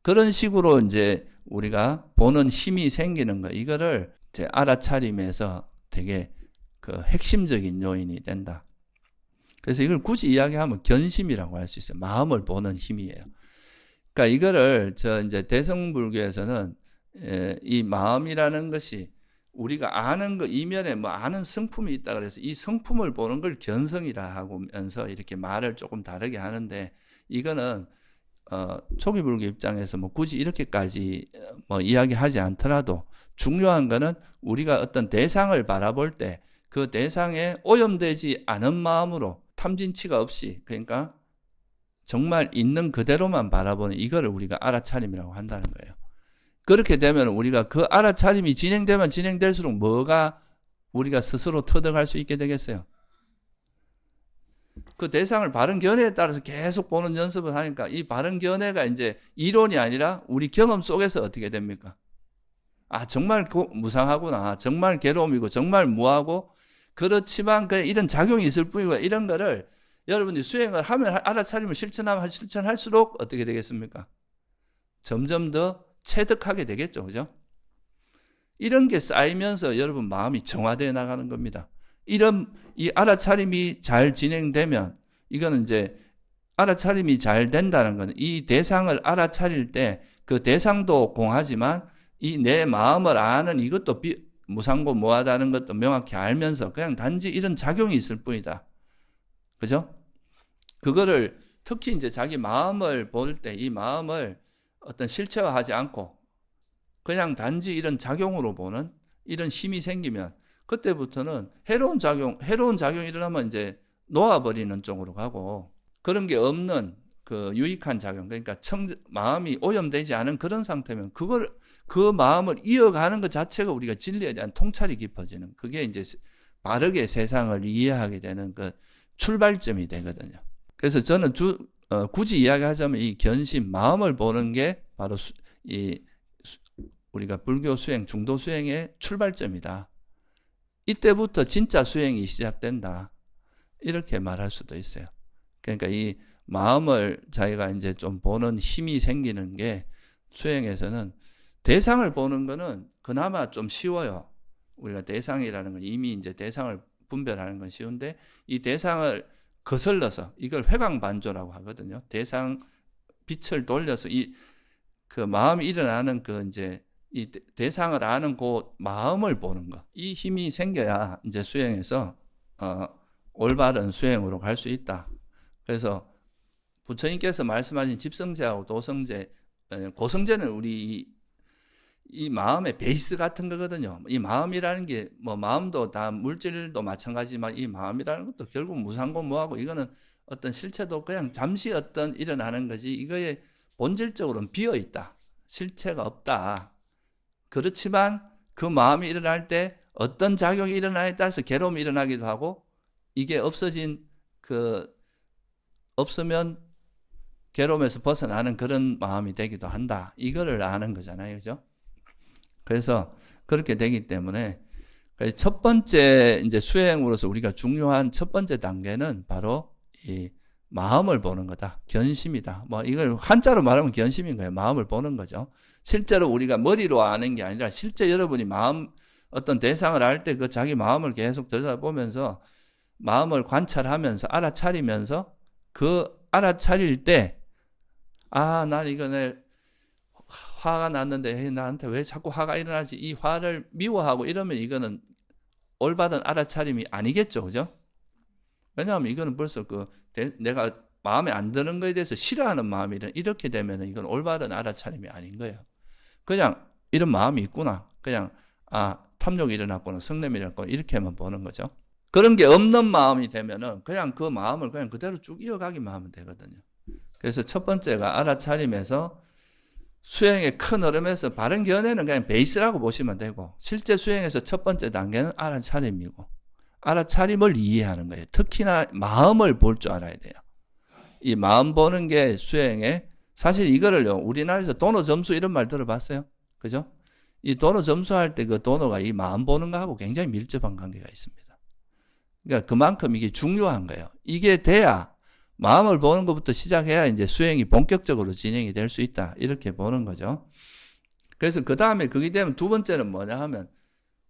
그런 식으로 이제 우리가 보는 힘이 생기는 거, 이거를 이제 알아차림에서 되게 그 핵심적인 요인이 된다. 그래서 이걸 굳이 이야기하면 견심이라고 할 수 있어요. 마음을 보는 힘이에요. 그러니까 이거를 이제 대성불교에서는 이 마음이라는 것이 우리가 아는 거 이면에 아는 성품이 있다 그래서 이 성품을 보는 걸 견성이라 하면서 이렇게 말을 조금 다르게 하는데, 이거는 초기 불교 입장에서 굳이 이렇게까지 이야기하지 않더라도 중요한 거는 우리가 어떤 대상을 바라볼 때 그 대상에 오염되지 않은 마음으로 탐진치가 없이, 그러니까 정말 있는 그대로만 바라보는 이거를 우리가 알아차림이라고 한다는 거예요. 그렇게 되면 우리가 그 알아차림이 진행되면 진행될수록 뭐가 우리가 스스로 터득할 수 있게 되겠어요? 그 대상을 바른 견해에 따라서 계속 보는 연습을 하니까 이 바른 견해가 이제 이론이 아니라 우리 경험 속에서 어떻게 됩니까? 정말 무상하구나, 정말 괴로움이고 정말 무하고, 그렇지만 이런 작용이 있을 뿐이고, 이런 거를 여러분이 수행을 하면 알아차림을 실천할수록 어떻게 되겠습니까? 점점 더 체득하게 되겠죠. 그죠? 이런 게 쌓이면서 여러분 마음이 정화되어 나가는 겁니다. 이 알아차림이 잘 진행되면 이거는 이제 알아차림이 잘 된다는 것은 이 대상을 알아차릴 때 그 대상도 공하지만 이 내 마음을 아는 이것도 무상고 무하다는 것도 명확히 알면서 그냥 단지 이런 작용이 있을 뿐이다. 그죠? 그거를 특히 이제 자기 마음을 볼 때 이 마음을 어떤 실체화하지 않고 그냥 단지 이런 작용으로 보는 이런 힘이 생기면 그때부터는 해로운 작용이 일어나면 이제 놓아버리는 쪽으로 가고 그런 게 없는 그 유익한 작용, 그러니까 마음이 오염되지 않은 그런 상태면 그 마음을 이어가는 것 자체가 우리가 진리에 대한 통찰이 깊어지는 그게 이제 바르게 세상을 이해하게 되는 그 출발점이 되거든요. 그래서 저는 굳이 이야기하자면 이 견심, 마음을 보는 게 바로 우리가 불교 수행, 중도 수행의 출발점이다. 이때부터 진짜 수행이 시작된다. 이렇게 말할 수도 있어요. 그러니까 이 마음을 자기가 이제 좀 보는 힘이 생기는 게 수행에서는 대상을 보는 거는 그나마 좀 쉬워요. 우리가 대상이라는 건 이미 이제 대상을 분별하는 건 쉬운데 이 대상을 거슬러서 이걸 회광반조라고 하거든요. 대상 빛을 돌려서 그 마음이 일어나는 그 이제 이 대상을 아는 그 마음을 보는 거. 이 힘이 생겨야 이제 수행에서 올바른 수행으로 갈 수 있다. 그래서 부처님께서 말씀하신 집성제하고 도성제, 고성제는 우리 이 마음의 베이스 같은 거거든요. 이 마음이라는 게 뭐 마음도 다 물질도 마찬가지지만 이 마음이라는 것도 결국 무상고 무하고 이거는 어떤 실체도 그냥 잠시 어떤 일어나는 거지 이거에 본질적으로는 비어 있다. 실체가 없다. 그렇지만 그 마음이 일어날 때 어떤 작용이 일어나에 따라서 괴로움이 일어나기도 하고 이게 없으면 괴로움에서 벗어나는 그런 마음이 되기도 한다. 이거를 아는 거잖아요. 그죠? 그래서 그렇게 되기 때문에 첫 번째 이제 수행으로서 우리가 중요한 첫 번째 단계는 바로 이 마음을 보는 거다. 견심이다. 뭐 이걸 한자로 말하면 견심인 거예요. 마음을 보는 거죠. 실제로 우리가 머리로 아는 게 아니라 실제 여러분이 어떤 대상을 알 때 그 자기 마음을 계속 들여다보면서 마음을 관찰하면서 알아차리면서 그 알아차릴 때 난 이거 화가 났는데 나한테 왜 자꾸 화가 일어나지? 이 화를 미워하고 이러면 이거는 올바른 알아차림이 아니겠죠. 그죠? 왜냐하면 이거는 벌써 내가 마음에 안 드는 거에 대해서 싫어하는 마음이 이렇게 되면 이건 올바른 알아차림이 아닌 거예요. 그냥 이런 마음이 있구나. 그냥 탐욕이 일어났구나. 성냄이 일어났구나. 이렇게만 보는 거죠. 그런 게 없는 마음이 되면은 그냥 그 마음을 그냥 그대로 쭉 이어가기만 하면 되거든요. 그래서 첫 번째가 알아차림에서 수행의 큰 흐름에서 바른 견해는 그냥 베이스라고 보시면 되고 실제 수행에서 첫 번째 단계는 알아차림이고 알아차림을 이해하는 거예요. 특히나 마음을 볼 줄 알아야 돼요. 이 마음 보는 게 수행에 사실 이거를요. 우리나라에서 도노 점수 이런 말 들어봤어요? 그죠? 이 도노 점수할 때 그 도노가 이 마음 보는 거하고 굉장히 밀접한 관계가 있습니다. 그러니까 그만큼 이게 중요한 거예요. 이게 돼야 마음을 보는 것부터 시작해야 이제 수행이 본격적으로 진행이 될 수 있다. 이렇게 보는 거죠. 그래서 그 다음에 그게 되면 두 번째는 뭐냐 하면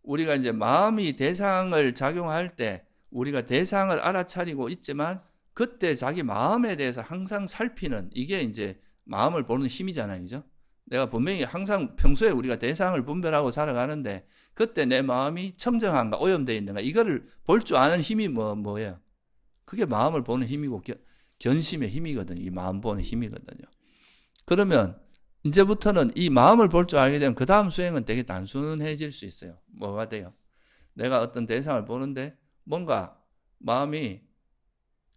우리가 이제 마음이 대상을 작용할 때 우리가 대상을 알아차리고 있지만 그때 자기 마음에 대해서 항상 살피는 이게 이제 마음을 보는 힘이잖아요. 그죠? 내가 분명히 항상 평소에 우리가 대상을 분별하고 살아가는데 그때 내 마음이 청정한가 오염되어 있는가 이거를 볼 줄 아는 힘이 뭐예요? 그게 마음을 보는 힘이고 견심의 힘이거든요. 이 마음 보는 힘이거든요. 그러면 이제부터는 이 마음을 볼 줄 알게 되면 그 다음 수행은 되게 단순해질 수 있어요. 뭐가 돼요? 내가 어떤 대상을 보는데 뭔가 마음이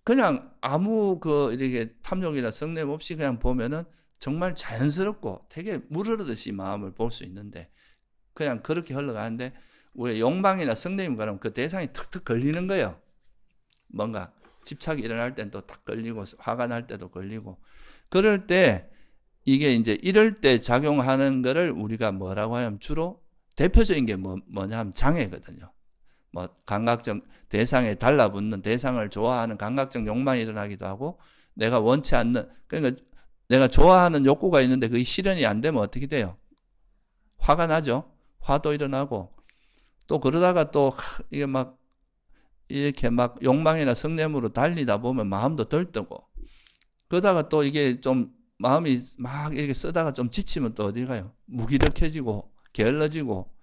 그냥 아무 이렇게 탐욕이나 성냄 없이 그냥 보면은 정말 자연스럽고 되게 물흐르듯이 마음을 볼 수 있는데 그냥 그렇게 흘러가는데 우리 욕망이나 성냄이 그러면 그 대상이 툭툭 걸리는 거예요. 뭔가 집착이 일어날 땐 또 딱 걸리고 화가 날 때도 걸리고 그럴 때 이게 이제 이럴 때 작용하는 거를 우리가 뭐라고 하냐면 주로 대표적인 게 뭐냐 하면 장애거든요. 뭐 감각적 대상에 달라붙는 대상을 좋아하는 감각적 욕망이 일어나기도 하고 내가 원치 않는 그러니까 내가 좋아하는 욕구가 있는데 그게 실현이 안 되면 어떻게 돼요? 화가 나죠. 화도 일어나고 또 그러다가 또 이게 이렇게 욕망이나 성냄으로 달리다 보면 마음도 들뜨고 그러다가 또 이게 좀 마음이 막 이렇게 쓰다가 좀 지치면 또 어디 가요? 무기력해지고 게을러지고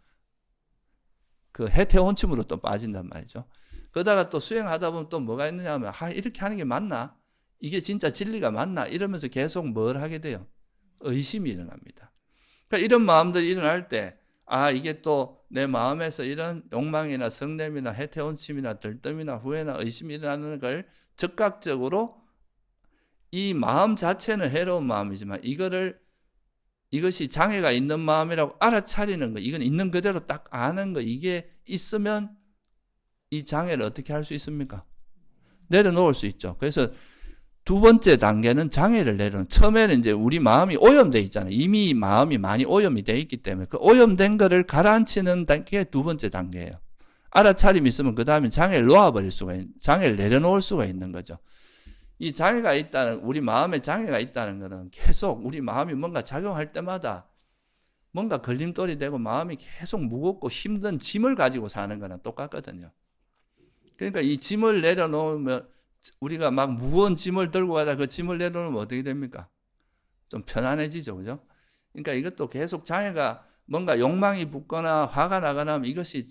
그 해태원침으로 또 빠진단 말이죠. 그러다가 또 수행하다 보면 또 뭐가 있느냐 하면 이렇게 하는 게 맞나? 이게 진짜 진리가 맞나? 이러면서 계속 뭘 하게 돼요? 의심이 일어납니다. 그러니까 이런 마음들이 일어날 때 이게 또 내 마음에서 이런 욕망이나 성냄이나 해태원침이나 들뜸이나 후회나 의심이 일어나는 걸 즉각적으로 이 마음 자체는 해로운 마음이지만 이것이 장애가 있는 마음이라고 알아차리는 거, 이건 있는 그대로 딱 아는 거, 이게 있으면 이 장애를 어떻게 할 수 있습니까? 내려놓을 수 있죠. 그래서 두 번째 단계는 장애를 내려놓는. 처음에는 이제 우리 마음이 오염되어 있잖아요. 이미 마음이 많이 오염이 되어 있기 때문에 그 오염된 거를 가라앉히는 게 두 번째 단계예요. 알아차림이 있으면 그 다음에 장애를 놓아버릴 장애를 내려놓을 수가 있는 거죠. 이 장애가 있다는, 우리 마음에 장애가 있다는 것은 계속 우리 마음이 뭔가 작용할 때마다 뭔가 걸림돌이 되고 마음이 계속 무겁고 힘든 짐을 가지고 사는 거랑 똑같거든요. 그러니까 이 짐을 내려놓으면 우리가 막 무거운 짐을 들고 가다 그 짐을 내려놓으면 어떻게 됩니까? 좀 편안해지죠. 그죠? 그러니까 이것도 계속 장애가 뭔가 욕망이 붙거나 화가 나거나 하면 이것이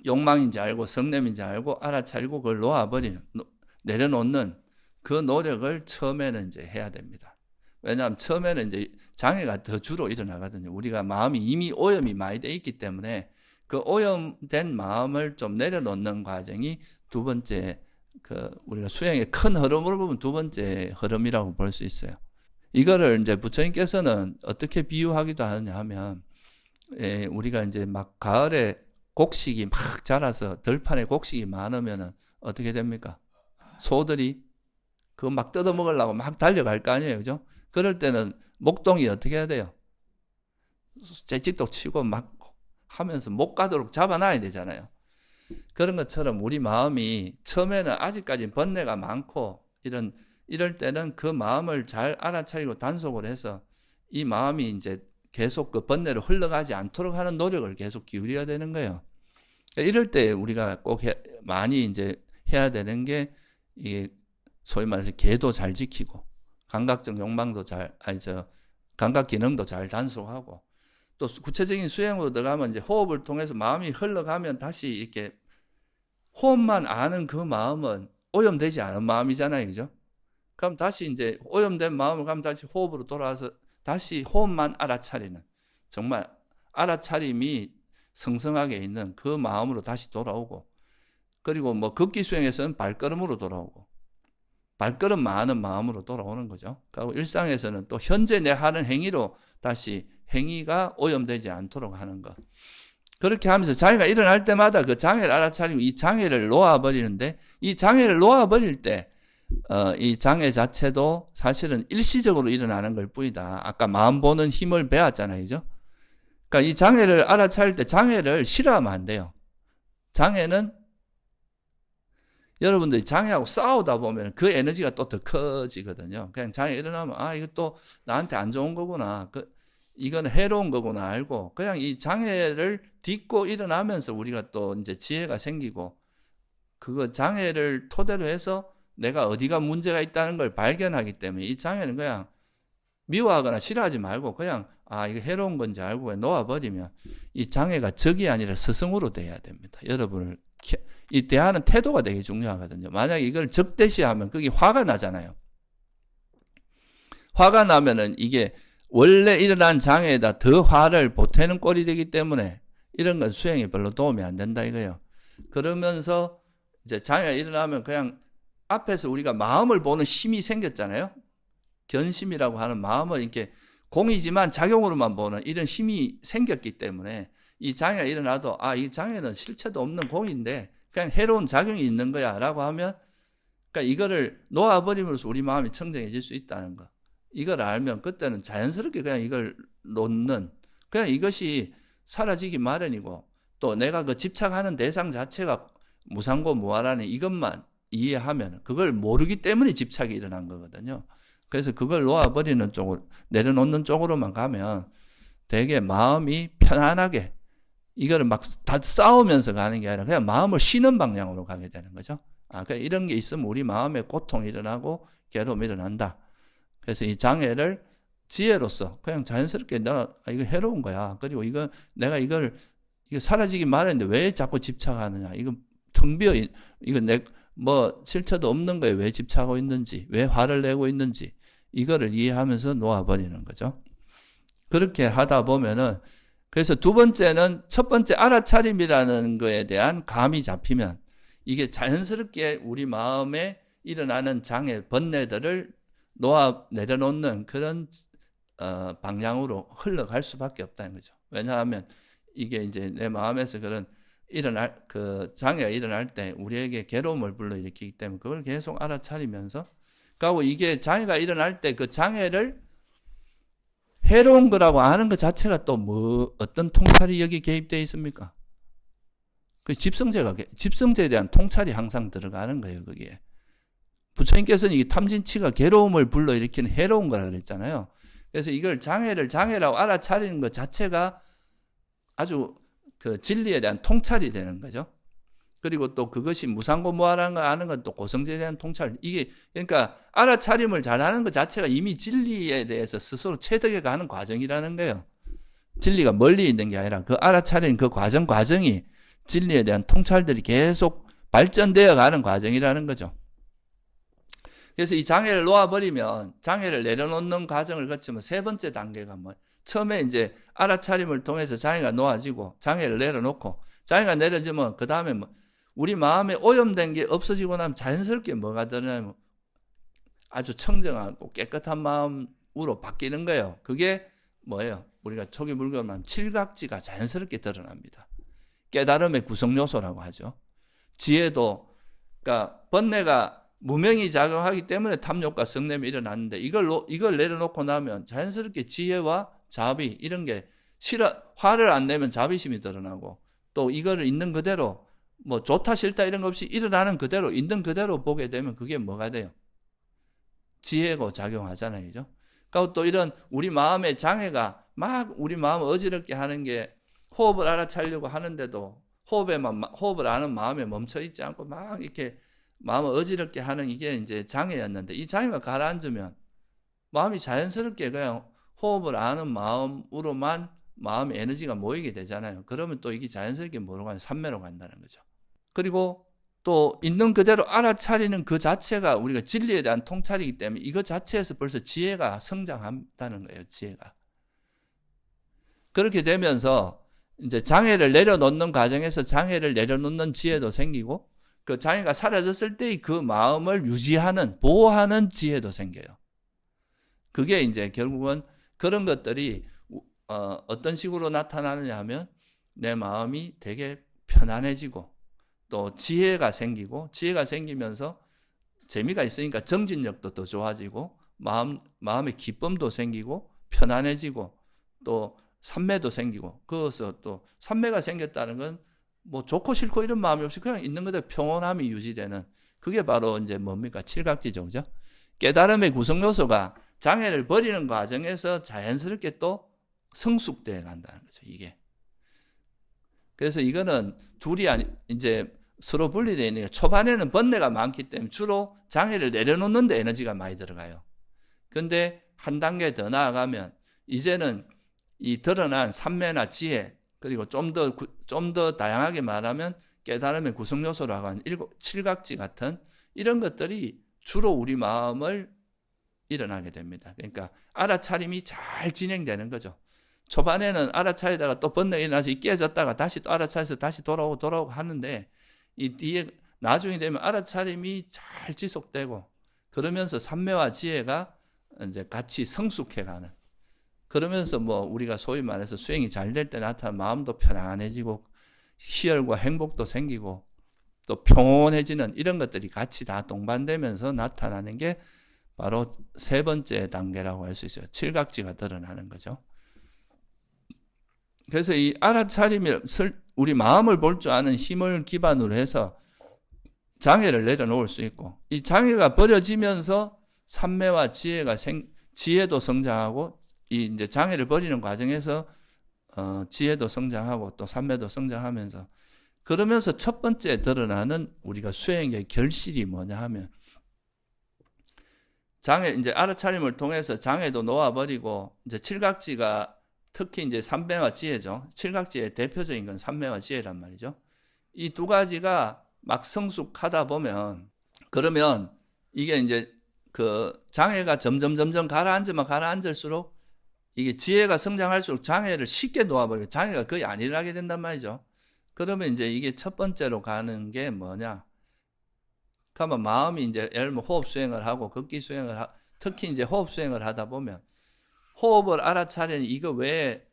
욕망인지 알고 성냄인지 알고 알아차리고 그걸 내려놓는 그 노력을 처음에는 이제 해야 됩니다. 왜냐하면 처음에는 이제 장애가 더 주로 일어나거든요. 우리가 마음이 이미 오염이 많이 돼 있기 때문에 그 오염된 마음을 좀 내려놓는 과정이 두 번째, 우리가 수행의 큰 흐름으로 보면 두 번째 흐름이라고 볼 수 있어요. 이거를 이제 부처님께서는 어떻게 비유하기도 하느냐 하면, 우리가 이제 막 가을에 곡식이 막 자라서 들판에 곡식이 많으면은 어떻게 됩니까? 소들이 그거 막 뜯어 먹으려고 막 달려갈 거 아니에요. 그죠? 그럴 때는 목동이 어떻게 해야 돼요? 재찍도 치고 막 하면서 못 가도록 잡아놔야 되잖아요. 그런 것처럼 우리 마음이 처음에는 아직까지 번뇌가 많고 이럴 때는 그 마음을 잘 알아차리고 단속을 해서 이 마음이 이제 계속 그 번뇌로 흘러가지 않도록 하는 노력을 계속 기울여야 되는 거예요. 이럴 때 우리가 꼭 많이 이제 해야 되는 게 이게 소위 말해서 계도 잘 지키고 감각적 욕망도 감각 기능도 잘 단속하고 또 구체적인 수행으로 들어가면 이제 호흡을 통해서 마음이 흘러가면 다시 이렇게 호흡만 아는 그 마음은 오염되지 않은 마음이잖아요. 그죠? 그럼 다시 이제 오염된 마음을 가면 다시 호흡으로 돌아와서 다시 호흡만 알아차리는, 정말 알아차림이 성성하게 있는 그 마음으로 다시 돌아오고, 그리고 뭐 걷기 수행에서는 발걸음으로 돌아오고 발걸음 많은 마음으로 돌아오는 거죠. 그리고 일상에서는 또 현재 내 하는 행위로 다시 행위가 오염되지 않도록 하는 것. 그렇게 하면서 장애가 일어날 때마다 그 장애를 알아차리고 이 장애를 놓아버리는데, 이 장애를 놓아버릴 때 이 장애 자체도 사실은 일시적으로 일어나는 걸 뿐이다. 아까 마음 보는 힘을 배웠잖아요. 그죠? 그러니까 이 장애를 알아차릴 때 장애를 싫어하면 안 돼요. 장애는 여러분들이 장애하고 싸우다 보면 그 에너지가 또 더 커지거든요. 그냥 장애 일어나면 이것도 나한테 안 좋은 거구나. 이건 해로운 거구나 알고 그냥 이 장애를 딛고 일어나면서 우리가 또 이제 지혜가 생기고 그거 장애를 토대로 해서 내가 어디가 문제가 있다는 걸 발견하기 때문에 이 장애는 그냥 미워하거나 싫어하지 말고 그냥 이거 해로운 건지 알고 놓아버리면 이 장애가 적이 아니라 스승으로 돼야 됩니다. 여러분을 이 대하는 태도가 되게 중요하거든요. 만약에 이걸 적대시하면 그게 화가 나잖아요. 화가 나면은 이게 원래 일어난 장애에다 더 화를 보태는 꼴이 되기 때문에 이런 건 수행에 별로 도움이 안 된다 이거예요. 그러면서 이제 장애가 일어나면 그냥 앞에서 우리가 마음을 보는 힘이 생겼잖아요. 견심이라고 하는 마음을 이렇게 공이지만 작용으로만 보는 이런 힘이 생겼기 때문에 이 장애가 일어나도 이 장애는 실체도 없는 공인데 그냥 해로운 작용이 있는 거야 라고 하면, 그러니까 이거를 놓아버림으로써 우리 마음이 청정해질 수 있다는 거. 이걸 알면 그때는 자연스럽게 그냥 이걸 놓는, 그냥 이것이 사라지기 마련이고 또 내가 그 집착하는 대상 자체가 무상고 무아라는 이것만 이해하면, 그걸 모르기 때문에 집착이 일어난 거거든요. 그래서 그걸 놓아버리는 쪽으로, 내려놓는 쪽으로만 가면 되게 마음이 편안하게, 이거를 막 다 싸우면서 가는 게 아니라 그냥 마음을 쉬는 방향으로 가게 되는 거죠. 그러니까 이런 게 있으면 우리 마음에 고통이 일어나고 괴로움이 일어난다. 그래서 이 장애를 지혜로서 그냥 자연스럽게 내가 이거 해로운 거야. 그리고 내가 이거 사라지기 마련인데 왜 자꾸 집착하느냐. 이거 텅 비어 이거 실체도 없는 거에 왜 집착하고 있는지, 왜 화를 내고 있는지 이거를 이해하면서 놓아버리는 거죠. 그렇게 하다 보면은 그래서 두 번째는 첫 번째 알아차림이라는 거에 대한 감이 잡히면 이게 자연스럽게 우리 마음에 일어나는 장애, 번뇌들을 내려놓는 그런 방향으로 흘러갈 수밖에 없다는 거죠. 왜냐하면 이게 이제 내 마음에서 그런 장애가 일어날 때 우리에게 괴로움을 불러일으키기 때문에 그걸 계속 알아차리면서 그리고 이게 장애가 일어날 때 그 장애를 해로운 거라고 아는 것 자체가 또 어떤 통찰이 여기 개입되어 있습니까? 그 집성제에 대한 통찰이 항상 들어가는 거예요, 거기에. 부처님께서는 이 탐진치가 괴로움을 불러일으키는 해로운 거라 그랬잖아요. 그래서 이걸 장애라고 알아차리는 것 자체가 아주 그 진리에 대한 통찰이 되는 거죠. 그리고 또 그것이 무상고무하라는 거 아는 건 또 고성제에 대한 통찰. 그러니까 알아차림을 잘하는 것 자체가 이미 진리에 대해서 스스로 체득해 가는 과정이라는 거예요. 진리가 멀리 있는 게 아니라 그 알아차리는 그 과정이 진리에 대한 통찰들이 계속 발전되어 가는 과정이라는 거죠. 그래서 이 장애를 놓아버리면 장애를 내려놓는 과정을 거치면 세 번째 단계가 처음에 이제 알아차림을 통해서 장애가 놓아지고 장애를 내려놓고 장애가 내려지면 그 다음에 우리 마음에 오염된 게 없어지고 나면 자연스럽게 뭐가 되냐면 아주 청정하고 깨끗한 마음으로 바뀌는 거예요. 그게 뭐예요? 우리가 초기 불교로 말하면 칠각지가 자연스럽게 드러납니다. 깨달음의 구성요소라고 하죠. 지혜도, 그러니까 번뇌가 무명히 작용하기 때문에 탐욕과 성냄이 일어났는데 이걸 내려놓고 나면 자연스럽게 지혜와 자비 이런 게 화를 안 내면 자비심이 드러나고 또 이거를 있는 그대로 좋다 싫다 이런 거 없이 일어나는 그대로 있는 그대로 보게 되면 그게 뭐가 돼요? 지혜고 작용하잖아요. 그죠? 그리고 또 이런 우리 마음의 장애가 막 우리 마음을 어지럽게 하는 게 호흡을 알아차리려고 하는데도 호흡을 아는 마음에 멈춰 있지 않고 막 이렇게 마음을 어지럽게 하는 이게 이제 장애였는데 이 장애가 가라앉으면 마음이 자연스럽게 그냥 호흡을 아는 마음으로만 마음의 에너지가 모이게 되잖아요. 그러면 또 이게 자연스럽게 뭐로 가냐? 삼매로 간다는 거죠. 그리고 또 있는 그대로 알아차리는 그 자체가 우리가 진리에 대한 통찰이기 때문에 이거 자체에서 벌써 지혜가 성장한다는 거예요. 지혜가. 그렇게 되면서 이제 장애를 내려놓는 과정에서 장애를 내려놓는 지혜도 생기고 그 장애가 사라졌을 때의 그 마음을 유지하는, 보호하는 지혜도 생겨요. 그게 이제 결국은 그런 것들이 어떤 식으로 나타나느냐 하면 내 마음이 되게 편안해지고 또 지혜가 생기고 지혜가 생기면서 재미가 있으니까 정진력도 더 좋아지고 마음의 기쁨도 생기고 편안해지고 또 삼매도 생기고 그것서 또 삼매가 생겼다는 건 좋고 싫고 이런 마음이 없이 그냥 있는 그대로 평온함이 유지되는 그게 바로 이제 뭡니까? 칠각지죠. 그죠? 깨달음의 구성 요소가 장애를 버리는 과정에서 자연스럽게 또 성숙되어 간다는 거죠. 이게. 그래서 이거는 둘이 이제 서로 분리되어 있는 게 초반에는 번뇌가 많기 때문에 주로 장애를 내려놓는 데 에너지가 많이 들어가요. 근데 한 단계 더 나아가면 이제는 이 드러난 삼매나 지혜 그리고 좀 더 다양하게 말하면 깨달음의 구성 요소라고 하는 칠각지 같은 이런 것들이 주로 우리 마음을 일어나게 됩니다. 그러니까 알아차림이 잘 진행되는 거죠. 초반에는 알아차리다가 또 번뇌가 일어나서 깨졌다가 다시 또 알아차려서 다시 돌아오고 하는데 이 뒤에 나중에 되면 알아차림이 잘 지속되고 그러면서 삼매와 지혜가 이제 같이 성숙해가는 그러면서 우리가 소위 말해서 수행이 잘 될 때 나타나는 마음도 편안해지고 희열과 행복도 생기고 또 평온해지는 이런 것들이 같이 다 동반되면서 나타나는 게 바로 세 번째 단계라고 할 수 있어요. 칠각지가 드러나는 거죠. 그래서 이 알아차림이 우리 마음을 볼 줄 아는 힘을 기반으로 해서 장애를 내려놓을 수 있고 이 장애가 버려지면서 삼매와 지혜도 성장하고 이 이제 장애를 버리는 과정에서 지혜도 성장하고 또 삼매도 성장하면서 그러면서 첫 번째 드러나는 우리가 수행의 결실이 뭐냐 하면 장애, 이제 알아차림을 통해서 장애도 놓아버리고, 이제 칠각지가 특히 이제 삼매와 지혜죠. 칠각지의 대표적인 건 삼매와 지혜란 말이죠. 이 두 가지가 막 성숙하다 보면, 그러면 이게 이제 그 장애가 점점 가라앉을수록 이게 지혜가 성장할수록 장애를 쉽게 놓아버리고 장애가 거의 안 일어나게 된단 말이죠. 그러면 이제 이게 첫 번째로 가는 게 뭐냐? 그러면 마음이 이제 예를 들면 호흡 수행을 하고 걷기 수행을 특히 이제 호흡 수행을 하다 보면 호흡을 알아차리니 이거 외에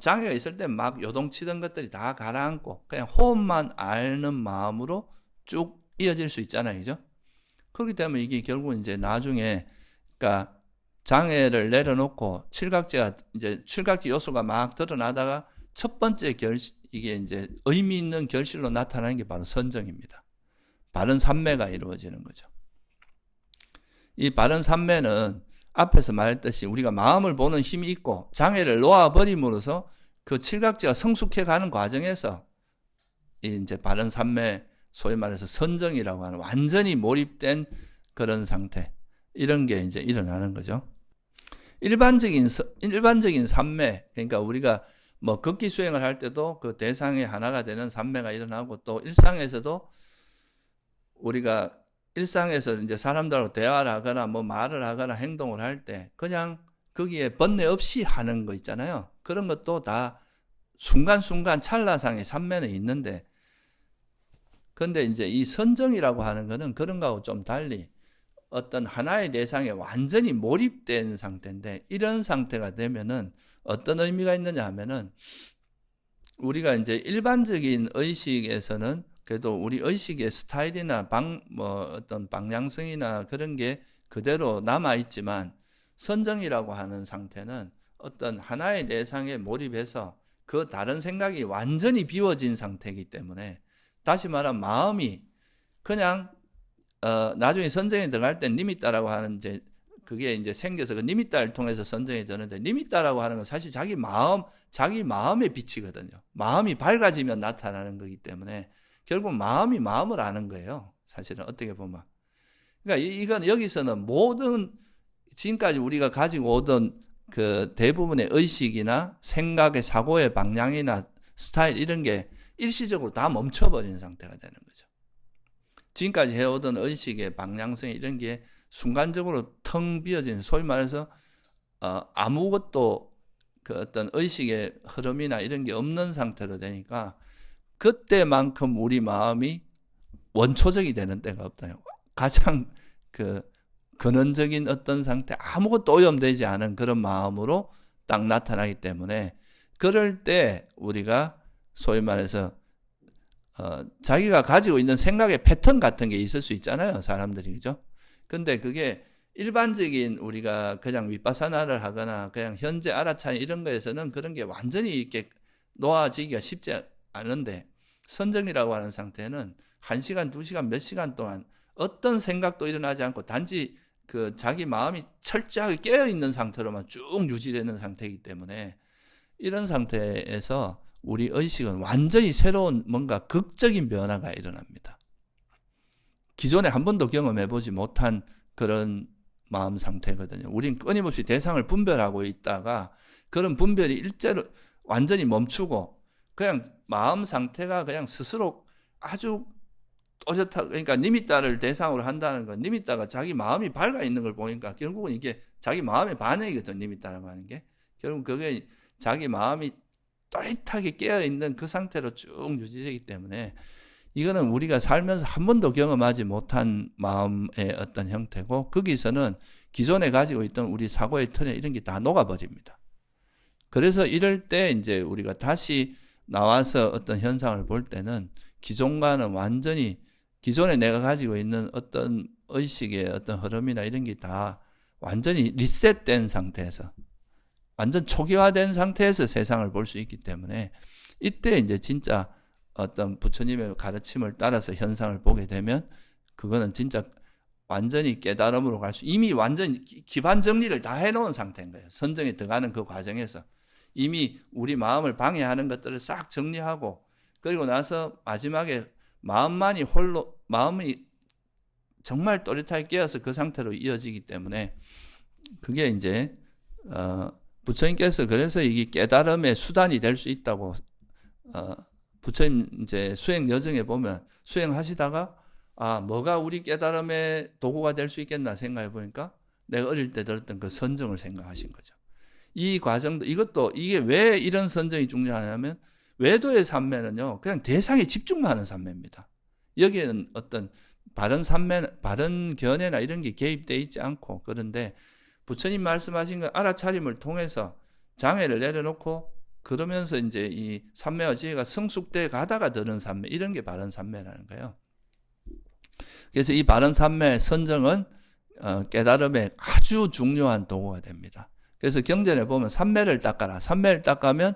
장애가 있을 때 막 요동치던 것들이 다 가라앉고 그냥 호흡만 앓는 마음으로 쭉 이어질 수 있잖아요. 그죠? 그렇기 때문에 이게 결국 이제 나중에 그러니까 장애를 내려놓고 칠각지가 이제 칠각지 요소가 막 드러나다가 첫 번째 이게 이제 의미 있는 결실로 나타나는 게 바로 선정입니다. 바른 삼매가 이루어지는 거죠. 이 바른 삼매는 앞에서 말했듯이 우리가 마음을 보는 힘이 있고 장애를 놓아버림으로써 그 칠각지가 성숙해 가는 과정에서 이제 바른 삼매, 소위 말해서 선정이라고 하는 완전히 몰입된 그런 상태, 이런 게 이제 일어나는 거죠. 일반적인 삼매, 그러니까 우리가 뭐 걷기 수행을 할 때도 그 대상의 하나가 되는 삼매가 일어나고 또 일상에서도 우리가 일상에서 이제 사람들하고 대화를 하거나 뭐 말을 하거나 행동을 할 때 그냥 거기에 번뇌 없이 하는 거 있잖아요. 그런 것도 다 순간순간 찰나상의 삼매는 있는데, 근데 이제 이 선정이라고 하는 거는 그런 거하고 좀 달리 어떤 하나의 대상에 완전히 몰입된 상태인데, 이런 상태가 되면은 어떤 의미가 있느냐 하면은 우리가 이제 일반적인 의식에서는 그래도 우리 의식의 스타일이나 어떤 방향성이나 그런 게 그대로 남아있지만, 선정이라고 하는 상태는 어떤 하나의 대상에 몰입해서 그 다른 생각이 완전히 비워진 상태이기 때문에, 다시 말하면 마음이 그냥 나중에 선정에 들어갈 때 니미따라고 하는 이제 그게 이제 생겨서 그 니미따를 통해서 선정이 되는데, 니미따라고 하는 건 사실 자기 마음의 빛이거든요. 마음이 밝아지면 나타나는 거기 때문에 결국 마음이 마음을 아는 거예요. 사실은 어떻게 보면. 그러니까 이건 여기서는 모든 지금까지 우리가 가지고 오던 그 대부분의 의식이나 생각의 사고의 방향이나 스타일 이런 게 일시적으로 다 멈춰버리는 상태가 되는 거죠. 지금까지 해오던 의식의 방향성 이런 게 순간적으로 텅 비어진, 소위 말해서 아무것도 그 어떤 의식의 흐름이나 이런 게 없는 상태로 되니까 그때만큼 우리 마음이 원초적이 되는 때가 없다요. 가장 그 근원적인 어떤 상태, 아무것도 오염되지 않은 그런 마음으로 딱 나타나기 때문에, 그럴 때 우리가 소위 말해서 자기가 가지고 있는 생각의 패턴 같은 게 있을 수 있잖아요, 사람들이. 그죠? 근데 그게 일반적인 우리가 그냥 윗바사나를 하거나 그냥 현재 알아차림 이런 거에서는 그런 게 완전히 이렇게 놓아지기가 쉽지 않은데, 선정이라고 하는 상태는 1시간, 2시간, 몇 시간 동안 어떤 생각도 일어나지 않고 단지 그 자기 마음이 철저하게 깨어있는 상태로만 쭉 유지되는 상태이기 때문에, 이런 상태에서 우리 의식은 완전히 새로운 뭔가 극적인 변화가 일어납니다. 기존에 한 번도 경험해보지 못한 그런 마음 상태거든요. 우린 끊임없이 대상을 분별하고 있다가 그런 분별이 일제로 완전히 멈추고 그냥 마음 상태가 그냥 스스로 아주 또렷하고, 그러니까 니미따를 대상으로 한다는 건 니미따가 자기 마음이 밝아 있는 걸 보니까 결국은 이게 자기 마음의 반응이거든, 니미따라고 하는 게. 결국 그게 자기 마음이 또렷하게 깨어있는 그 상태로 쭉 유지되기 때문에 이거는 우리가 살면서 한 번도 경험하지 못한 마음의 어떤 형태고, 거기서는 기존에 가지고 있던 우리 사고의 틀에 이런 게 다 녹아버립니다. 그래서 이럴 때 이제 우리가 다시 나와서 어떤 현상을 볼 때는 기존과는 완전히, 기존에 내가 가지고 있는 어떤 의식의 어떤 흐름이나 이런 게 다 완전히 리셋된 상태에서, 완전 초기화된 상태에서 세상을 볼 수 있기 때문에, 이때 이제 진짜 어떤 부처님의 가르침을 따라서 현상을 보게 되면 그거는 진짜 완전히 깨달음으로 갈 수, 이미 완전히 기반 정리를 다 해놓은 상태인 거예요. 선정에 들어가는 그 과정에서 이미 우리 마음을 방해하는 것들을 싹 정리하고, 그리고 나서 마지막에 마음이 정말 또렷하게 깨어서 그 상태로 이어지기 때문에 그게 이제 부처님께서 그래서 이게 깨달음의 수단이 될 수 있다고 부처님 이제 수행 여정에 보면 수행하시다가 뭐가 우리 깨달음의 도구가 될 수 있겠나 생각해 보니까 내가 어릴 때 들었던 그 선정을 생각하신 거죠. 이 과정도 이게 왜 이런 선정이 중요하냐면 외도의 삼매는요 그냥 대상에 집중만 하는 삼매입니다. 여기에는 어떤 바른 견해나 이런 게 개입되어 있지 않고, 그런데 부처님 말씀하신 건 알아차림을 통해서 장애를 내려놓고 그러면서 이제 이 삼매와 지혜가 성숙돼 가다가 드는 삼매, 이런 게 바른 삼매라는 거예요. 그래서 이 바른 삼매 선정은 깨달음에 아주 중요한 도구가 됩니다. 그래서 경전에 보면 삼매를 닦아라. 삼매를 닦으면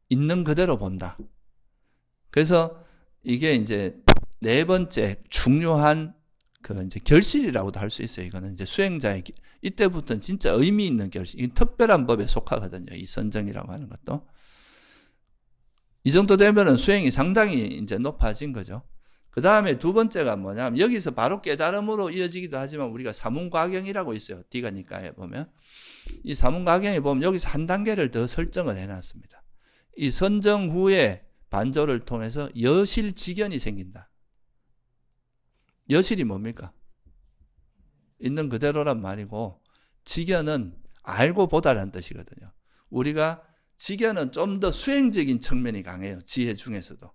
있는 그대로 본다. 그래서 이게 이제 네 번째 중요한 그 이제 결실이라고도 할 수 있어요. 이거는 이제 수행자의 이때부터는 진짜 의미 있는 결실. 이 특별한 법에 속하거든요. 이 선정이라고 하는 것도. 이 정도 되면은 수행이 상당히 이제 높아진 거죠. 그 다음에 두 번째가 뭐냐면 여기서 바로 깨달음으로 이어지기도 하지만 우리가 사문과경이라고 있어요. 디가니까에 보면. 이 사문과경에 보면 여기서 한 단계를 더 설정을 해놨습니다. 이 선정 후에 반조를 통해서 여실직견이 생긴다. 여실이 뭡니까? 있는 그대로란 말이고, 직견은 알고 보다라는 뜻이거든요. 우리가 직견은 좀 더 수행적인 측면이 강해요. 지혜 중에서도.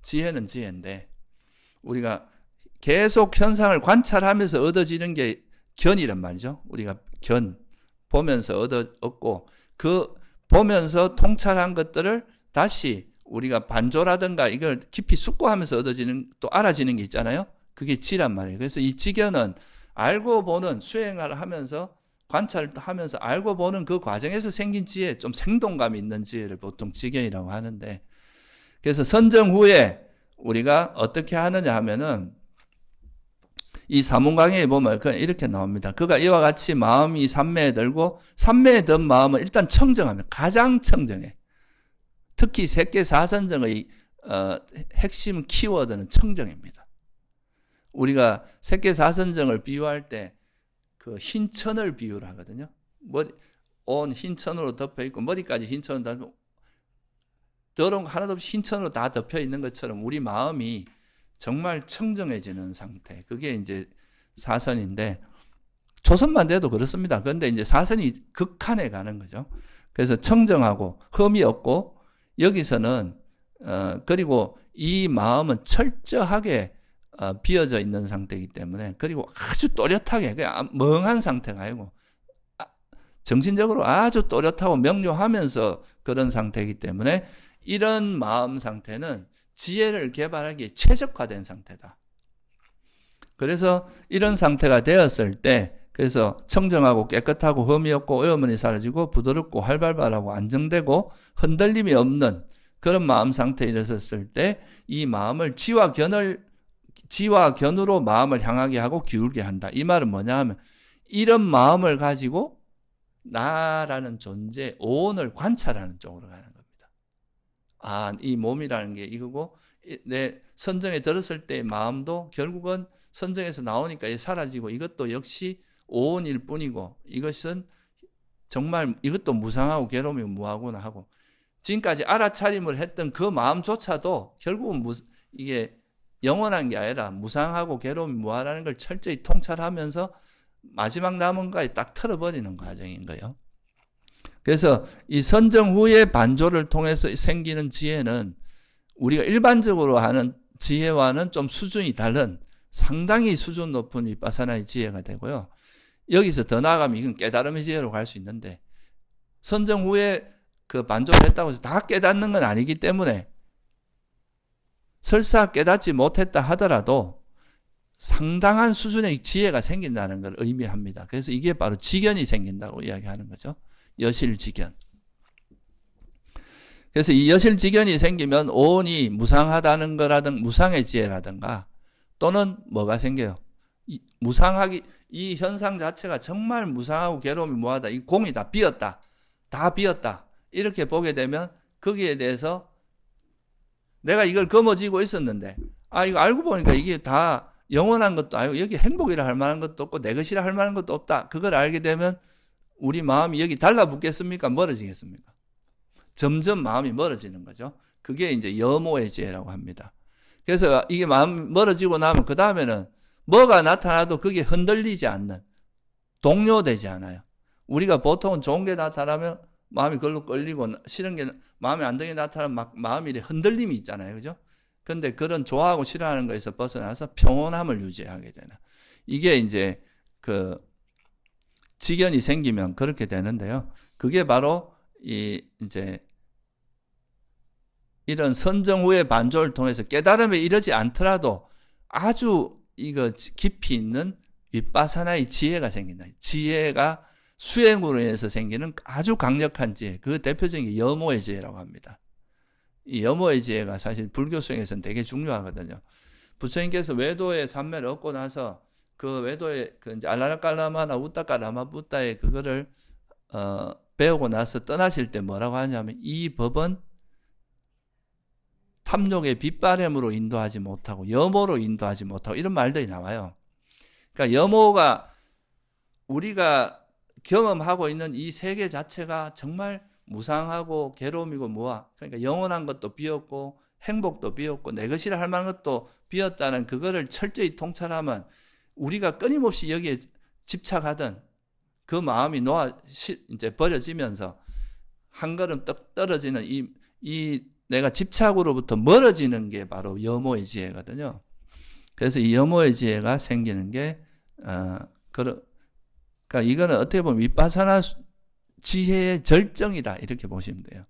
지혜는 지혜인데 우리가 계속 현상을 관찰하면서 얻어지는 게 견이란 말이죠. 우리가 견 보면서 얻고 그 보면서 통찰한 것들을 다시 우리가 반조라든가 이걸 깊이 숙고하면서 얻어지는, 또 알아지는 게 있잖아요. 그게 지란 말이에요. 그래서 이 지견은 알고 보는, 수행을 하면서 관찰을 하면서 알고 보는 그 과정에서 생긴 지혜, 좀 생동감이 있는 지혜를 보통 지견이라고 하는데, 그래서 선정 후에 우리가 어떻게 하느냐 하면은 이 사문강의에 보면 그냥 이렇게 나옵니다. 그가 이와 같이 마음이 삼매에 들고 삼매에 든 마음은 일단 청정하면 가장 청정해. 특히 색계사선정의 핵심 키워드는 청정입니다. 우리가 색계사선정을 비유할 때 그 흰천을 비유를 하거든요. 온 흰천으로 덮여 있고 머리까지 흰천으로 덮여, 더러운 거 하나도 없이 흰천으로 다 덮여 있는 것처럼 우리 마음이 정말 청정해지는 상태. 그게 이제 사선인데, 조선만 돼도 그렇습니다. 그런데 이제 사선이 극한에 가는 거죠. 그래서 청정하고 흠이 없고, 여기서는 그리고 이 마음은 철저하게 비어져 있는 상태이기 때문에, 그리고 아주 또렷하게 그냥 멍한 상태가 아니고 정신적으로 아주 또렷하고 명료하면서 그런 상태이기 때문에 이런 마음 상태는 지혜를 개발하기에 최적화된 상태다. 그래서 이런 상태가 되었을 때, 그래서 청정하고 깨끗하고 흠이 없고 오염이 사라지고 부드럽고 활발하고 안정되고 흔들림이 없는 그런 마음 상태에 이르렀을 때 이 마음을 지와 견으로 마음을 향하게 하고 기울게 한다. 이 말은 뭐냐 하면 이런 마음을 가지고 나라는 존재, 오온을 관찰하는 쪽으로 가는 겁니다. 이 몸이라는 게 이거고, 내 선정에 들었을 때의 마음도 결국은 선정에서 나오니까 사라지고, 이것도 역시 오온일 뿐이고, 이것은 정말 이것도 무상하고 괴로움이 무하구나 하고, 지금까지 알아차림을 했던 그 마음조차도 결국은 이게 영원한 게 아니라 무상하고 괴로움이 무하다는 걸 철저히 통찰하면서 마지막 남은 거에 딱 털어버리는 과정인 거예요. 그래서 이 선정 후의 반조를 통해서 생기는 지혜는 우리가 일반적으로 하는 지혜와는 좀 수준이 다른 상당히 수준 높은 위파사나의 지혜가 되고요. 여기서 더 나아가면 이건 깨달음의 지혜로 갈 수 있는데, 선정 후에 그 반조를 했다고 해서 다 깨닫는 건 아니기 때문에 설사 깨닫지 못했다 하더라도 상당한 수준의 지혜가 생긴다는 걸 의미합니다. 그래서 이게 바로 지견이 생긴다고 이야기하는 거죠. 여실지견. 그래서 이 여실지견이 생기면 오온이 무상하다는 거라든가 무상의 지혜라든가, 또는 뭐가 생겨요? 이 현상 자체가 정말 무상하고 괴로움이 무하다. 이 공이 다 비었다. 다 비었다. 이렇게 보게 되면 거기에 대해서 내가 이걸 거머쥐고 있었는데, 이거 알고 보니까 이게 다 영원한 것도 아니고, 여기 행복이라 할 만한 것도 없고, 내 것이라 할 만한 것도 없다. 그걸 알게 되면, 우리 마음이 여기 달라붙겠습니까? 멀어지겠습니까? 점점 마음이 멀어지는 거죠. 그게 이제 여모의 지혜라고 합니다. 그래서 이게 마음 멀어지고 나면, 그 다음에는 뭐가 나타나도 그게 흔들리지 않는, 동요되지 않아요. 우리가 보통은 좋은 게 나타나면 마음이 그걸로 끌리고, 싫은 게 마음에 안 드는 게 나타나면 마음이 흔들림이 있잖아요. 그죠? 근데 그런 좋아하고 싫어하는 거에서 벗어나서 평온함을 유지하게 되는. 이게 이제 직연이 생기면 그렇게 되는데요. 그게 바로 이제 이런 선정 후의 반조를 통해서 깨달음에 이르지 않더라도 아주 이거 깊이 있는 윗바사나의 지혜가 생긴다. 지혜가 수행으로 인해서 생기는 아주 강력한 지혜. 그 대표적인 게 여모의 지혜라고 합니다. 이 여모의 지혜가 사실 불교 수행에서는 되게 중요하거든요. 부처님께서 외도의 삼매를 얻고 나서 그 외도의 이제 알라라깔라마나 우따까라마부따의 그거를 배우고 나서 떠나실 때 뭐라고 하냐면, 이 법은 탐욕의 빗바람으로 인도하지 못하고 여모로 인도하지 못하고 이런 말들이 나와요. 그러니까 여모가 우리가 경험하고 있는 이 세계 자체가 정말 무상하고 괴로움이고 그러니까 영원한 것도 비었고 행복도 비었고 내 것이라 할 만한 것도 비었다는 그거를 철저히 통찰하면, 우리가 끊임없이 여기에 집착하던 그 마음이 이제 버려지면서 한 걸음 떡 떨어지는 이 내가 집착으로부터 멀어지는 게 바로 여모의 지혜거든요. 그래서 이 여모의 지혜가 생기는 게 그러니까 이거는 어떻게 보면 윗바사나 지혜의 절정이다, 이렇게 보시면 돼요.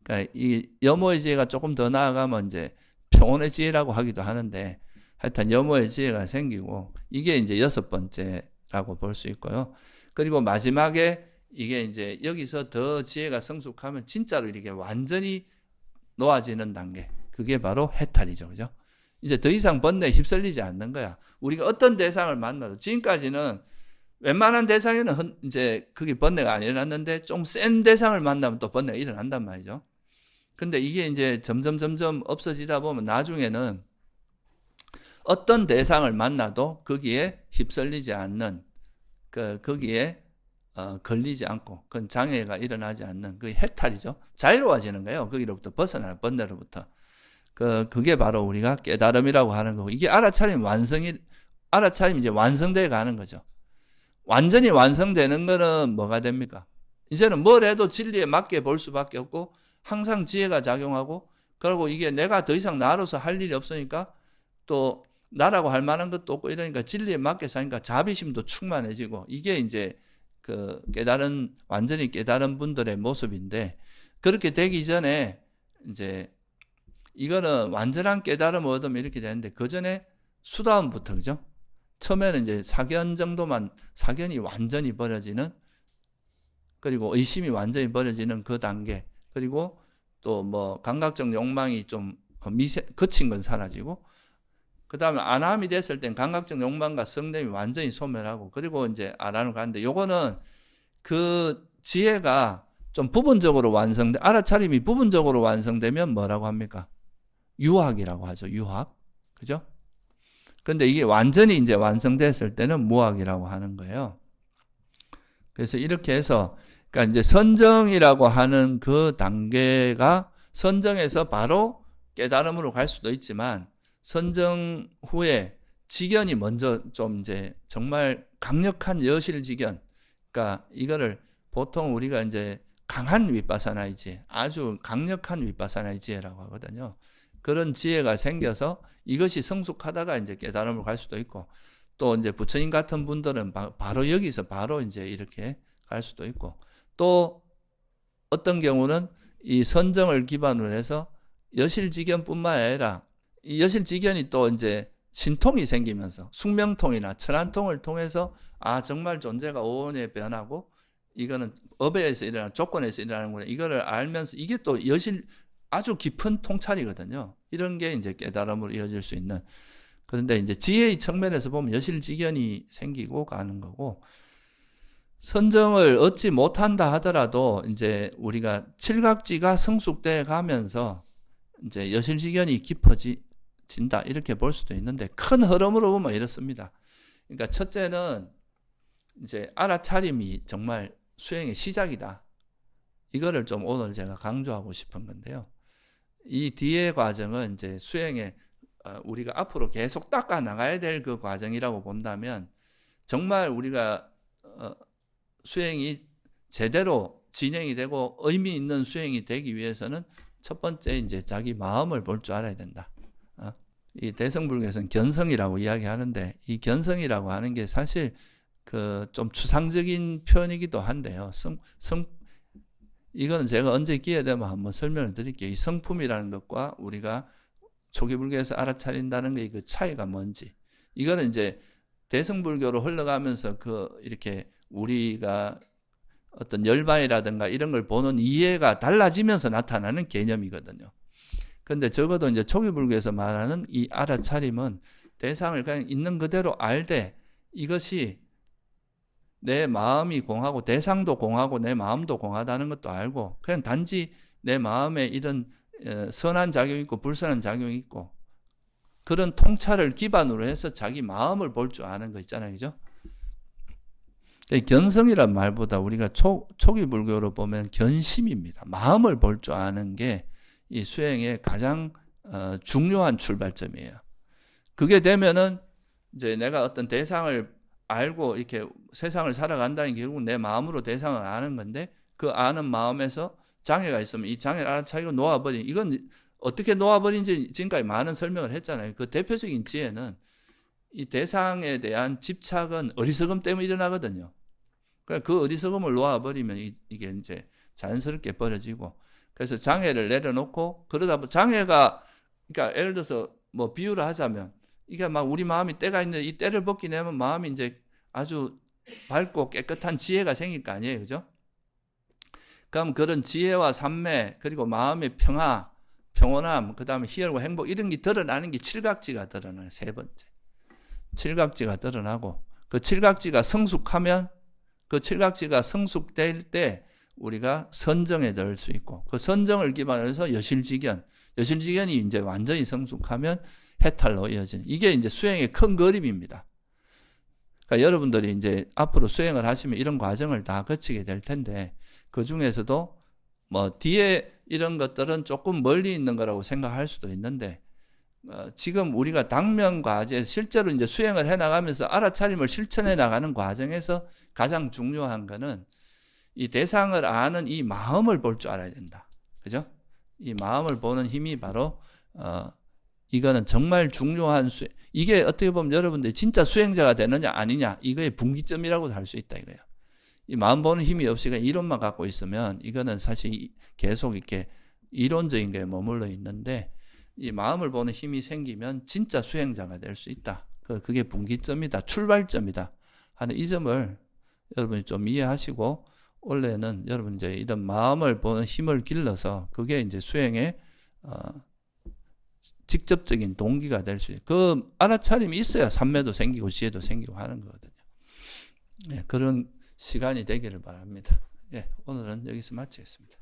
그러니까 이 여모의 지혜가 조금 더 나아가면 이제 평온의 지혜라고 하기도 하는데, 하여튼 여모의 지혜가 생기고, 이게 이제 6번째라고 볼 수 있고요. 그리고 마지막에 이게 이제 여기서 더 지혜가 성숙하면 진짜로 이렇게 완전히 놓아지는 단계, 그게 바로 해탈이죠. 그죠? 이제 더 이상 번뇌에 휩쓸리지 않는 거야. 우리가 어떤 대상을 만나도, 지금까지는 웬만한 대상에는 이제 그게 번뇌가 안 일어났는데, 좀 센 대상을 만나면 또 번뇌가 일어난단 말이죠. 근데 이게 이제 점점 없어지다 보면 나중에는 어떤 대상을 만나도 거기에 휩쓸리지 않는, 거기에 걸리지 않고, 그건 장애가 일어나지 않는, 그게 해탈이죠. 자유로워지는 거예요. 거기로부터 벗어나는, 번뇌로부터. 그게 바로 우리가 깨달음이라고 하는 거고, 이게 알아차리면 이제 완성되어 가는 거죠. 완전히 완성되는 거는 뭐가 됩니까? 이제는 뭘 해도 진리에 맞게 볼 수밖에 없고, 항상 지혜가 작용하고, 그리고 이게 내가 더 이상 나로서 할 일이 없으니까, 또 나라고 할 만한 것도 없고 이러니까 진리에 맞게 사니까 자비심도 충만해지고, 이게 이제 완전히 깨달은 분들의 모습인데, 그렇게 되기 전에 이제 이거는 완전한 깨달음을 얻으면 이렇게 되는데, 그 전에 수다음부터, 그죠? 처음에는 이제 사견이 완전히 버려지는, 그리고 의심이 완전히 버려지는 그 단계, 그리고 또 감각적 욕망이 좀 거친 건 사라지고, 그 다음에 아나함이 됐을 땐 감각적 욕망과 성냄이 완전히 소멸하고, 그리고 이제 아라함을 가는데, 요거는 그 지혜가 좀 부분적으로 알아차림이 부분적으로 완성되면 뭐라고 합니까? 유학이라고 하죠. 유학. 그죠? 근데 이게 완전히 이제 완성됐을 때는 무학이라고 하는 거예요. 그래서 이렇게 해서, 그러니까 이제 선정이라고 하는 그 단계가, 선정에서 바로 깨달음으로 갈 수도 있지만, 선정 후에 직연이 먼저 좀 이제 정말 강력한 여실직연, 그러니까 이거를 보통 우리가 이제 강한 윗바사나의 지혜, 아주 강력한 윗바사나의 지혜라고 하거든요. 그런 지혜가 생겨서 이것이 성숙하다가 이제 깨달음으로 갈 수도 있고, 또 이제 부처님 같은 분들은 바로 여기서 바로 이제 이렇게 갈 수도 있고, 또 어떤 경우는 이 선정을 기반으로 해서 여실직연뿐만 아니라, 이 여실직연이 또 이제 신통이 생기면서 숙명통이나 천안통을 통해서 정말 존재가 오온에 변하고, 이거는 업에서 일어나는, 조건에서 일어나는구나, 이거를 알면서, 이게 또 아주 깊은 통찰이거든요. 이런 게 이제 깨달음으로 이어질 수 있는. 그런데 이제 지혜의 측면에서 보면 여실직연이 생기고 가는 거고, 선정을 얻지 못한다 하더라도 이제 우리가 칠각지가 성숙돼 가면서 이제 여실직연이 깊어진다 이렇게 볼 수도 있는데 큰 흐름으로 보면 이렇습니다. 그러니까 첫째는 이제 알아차림이 정말 수행의 시작이다. 이거를 좀 오늘 제가 강조하고 싶은 건데요. 이 뒤의 과정은 이제 수행에 우리가 앞으로 계속 닦아 나가야 될 그 과정이라고 본다면 정말 우리가 수행이 제대로 진행이 되고 의미 있는 수행이 되기 위해서는 첫 번째 이제 자기 마음을 볼 줄 알아야 된다. 이 대승불교에서는 견성이라고 이야기하는데 이 견성이라고 하는 게 사실 그 좀 추상적인 표현이기도 한데요. 이거는 제가 언제 기회 되면 한번 설명을 드릴게요. 이 성품이라는 것과 우리가 초기불교에서 알아차린다는 게 그 차이가 뭔지. 이거는 이제 대승불교로 흘러가면서 이렇게 우리가 어떤 열반이라든가 이런 걸 보는 이해가 달라지면서 나타나는 개념이거든요. 근데 적어도 이제 초기불교에서 말하는 이 알아차림은 대상을 그냥 있는 그대로 알되 이것이 내 마음이 공하고 대상도 공하고 내 마음도 공하다는 것도 알고 그냥 단지 내 마음에 이런 선한 작용이 있고 불선한 작용이 있고 그런 통찰을 기반으로 해서 자기 마음을 볼 줄 아는 거 있잖아요. 그죠? 견성이란 말보다 우리가 초기 불교로 보면 견심입니다. 마음을 볼 줄 아는 게 이 수행의 가장 중요한 출발점이에요. 그게 되면은 이제 내가 어떤 대상을 알고 이렇게 세상을 살아간다는 게 결국 내 마음으로 대상을 아는 건데 그 아는 마음에서 장애가 있으면 이 장애를 알아차리고 놓아버린 이건 어떻게 놓아버린지 지금까지 많은 설명을 했잖아요. 그 대표적인 지혜는 이 대상에 대한 집착은 어리석음 때문에 일어나거든요. 그러니까 그 어리석음을 놓아버리면 이게 이제 자연스럽게 버려지고 그래서 장애를 내려놓고 그러다 보면 장애가 그러니까 예를 들어서 뭐 비유를 하자면 이게 막 우리 마음이 때가 있는데 이 때를 벗기 내면 마음이 이제 아주 밝고 깨끗한 지혜가 생길 거 아니에요. 그죠? 그럼 그런 지혜와 삼매 그리고 마음의 평화, 평온함, 그 다음에 희열과 행복 이런 게 드러나는 게 칠각지가 드러나요. 세 번째. 칠각지가 드러나고 그 칠각지가 성숙하면 그 칠각지가 성숙될 때 우리가 선정에 넣을 수 있고 그 선정을 기반으로 해서 여실직연이 이제 완전히 성숙하면 해탈로 이어지는 이게 이제 수행의 큰 그림입니다. 그러니까 여러분들이 이제 앞으로 수행을 하시면 이런 과정을 다 거치게 될 텐데 그 중에서도 뭐 뒤에 이런 것들은 조금 멀리 있는 거라고 생각할 수도 있는데 지금 우리가 당면 과제 실제로 이제 수행을 해 나가면서 알아차림을 실천해 나가는 과정에서 가장 중요한 거는 이 대상을 아는 이 마음을 볼 줄 알아야 된다. 그죠? 이 마음을 보는 힘이 바로 이거는 정말 중요한 이게 어떻게 보면 여러분들이 진짜 수행자가 되느냐 아니냐 이거의 분기점이라고도 할 수 있다 이거예요. 이 마음 보는 힘이 없이 그냥 이론만 갖고 있으면 이거는 사실 계속 이렇게 이론적인 게 머물러 있는데 이 마음을 보는 힘이 생기면 진짜 수행자가 될 수 있다. 그게 분기점이다. 출발점이다. 하는 이 점을 여러분이 좀 이해하시고 원래는 여러분 이제 이런 마음을 보는 힘을 길러서 그게 이제 수행의 직접적인 동기가 될 수 있어요. 그 알아차림이 있어야 삼매도 생기고 지혜도 생기고 하는 거거든요. 예, 그런 시간이 되기를 바랍니다. 예, 오늘은 여기서 마치겠습니다.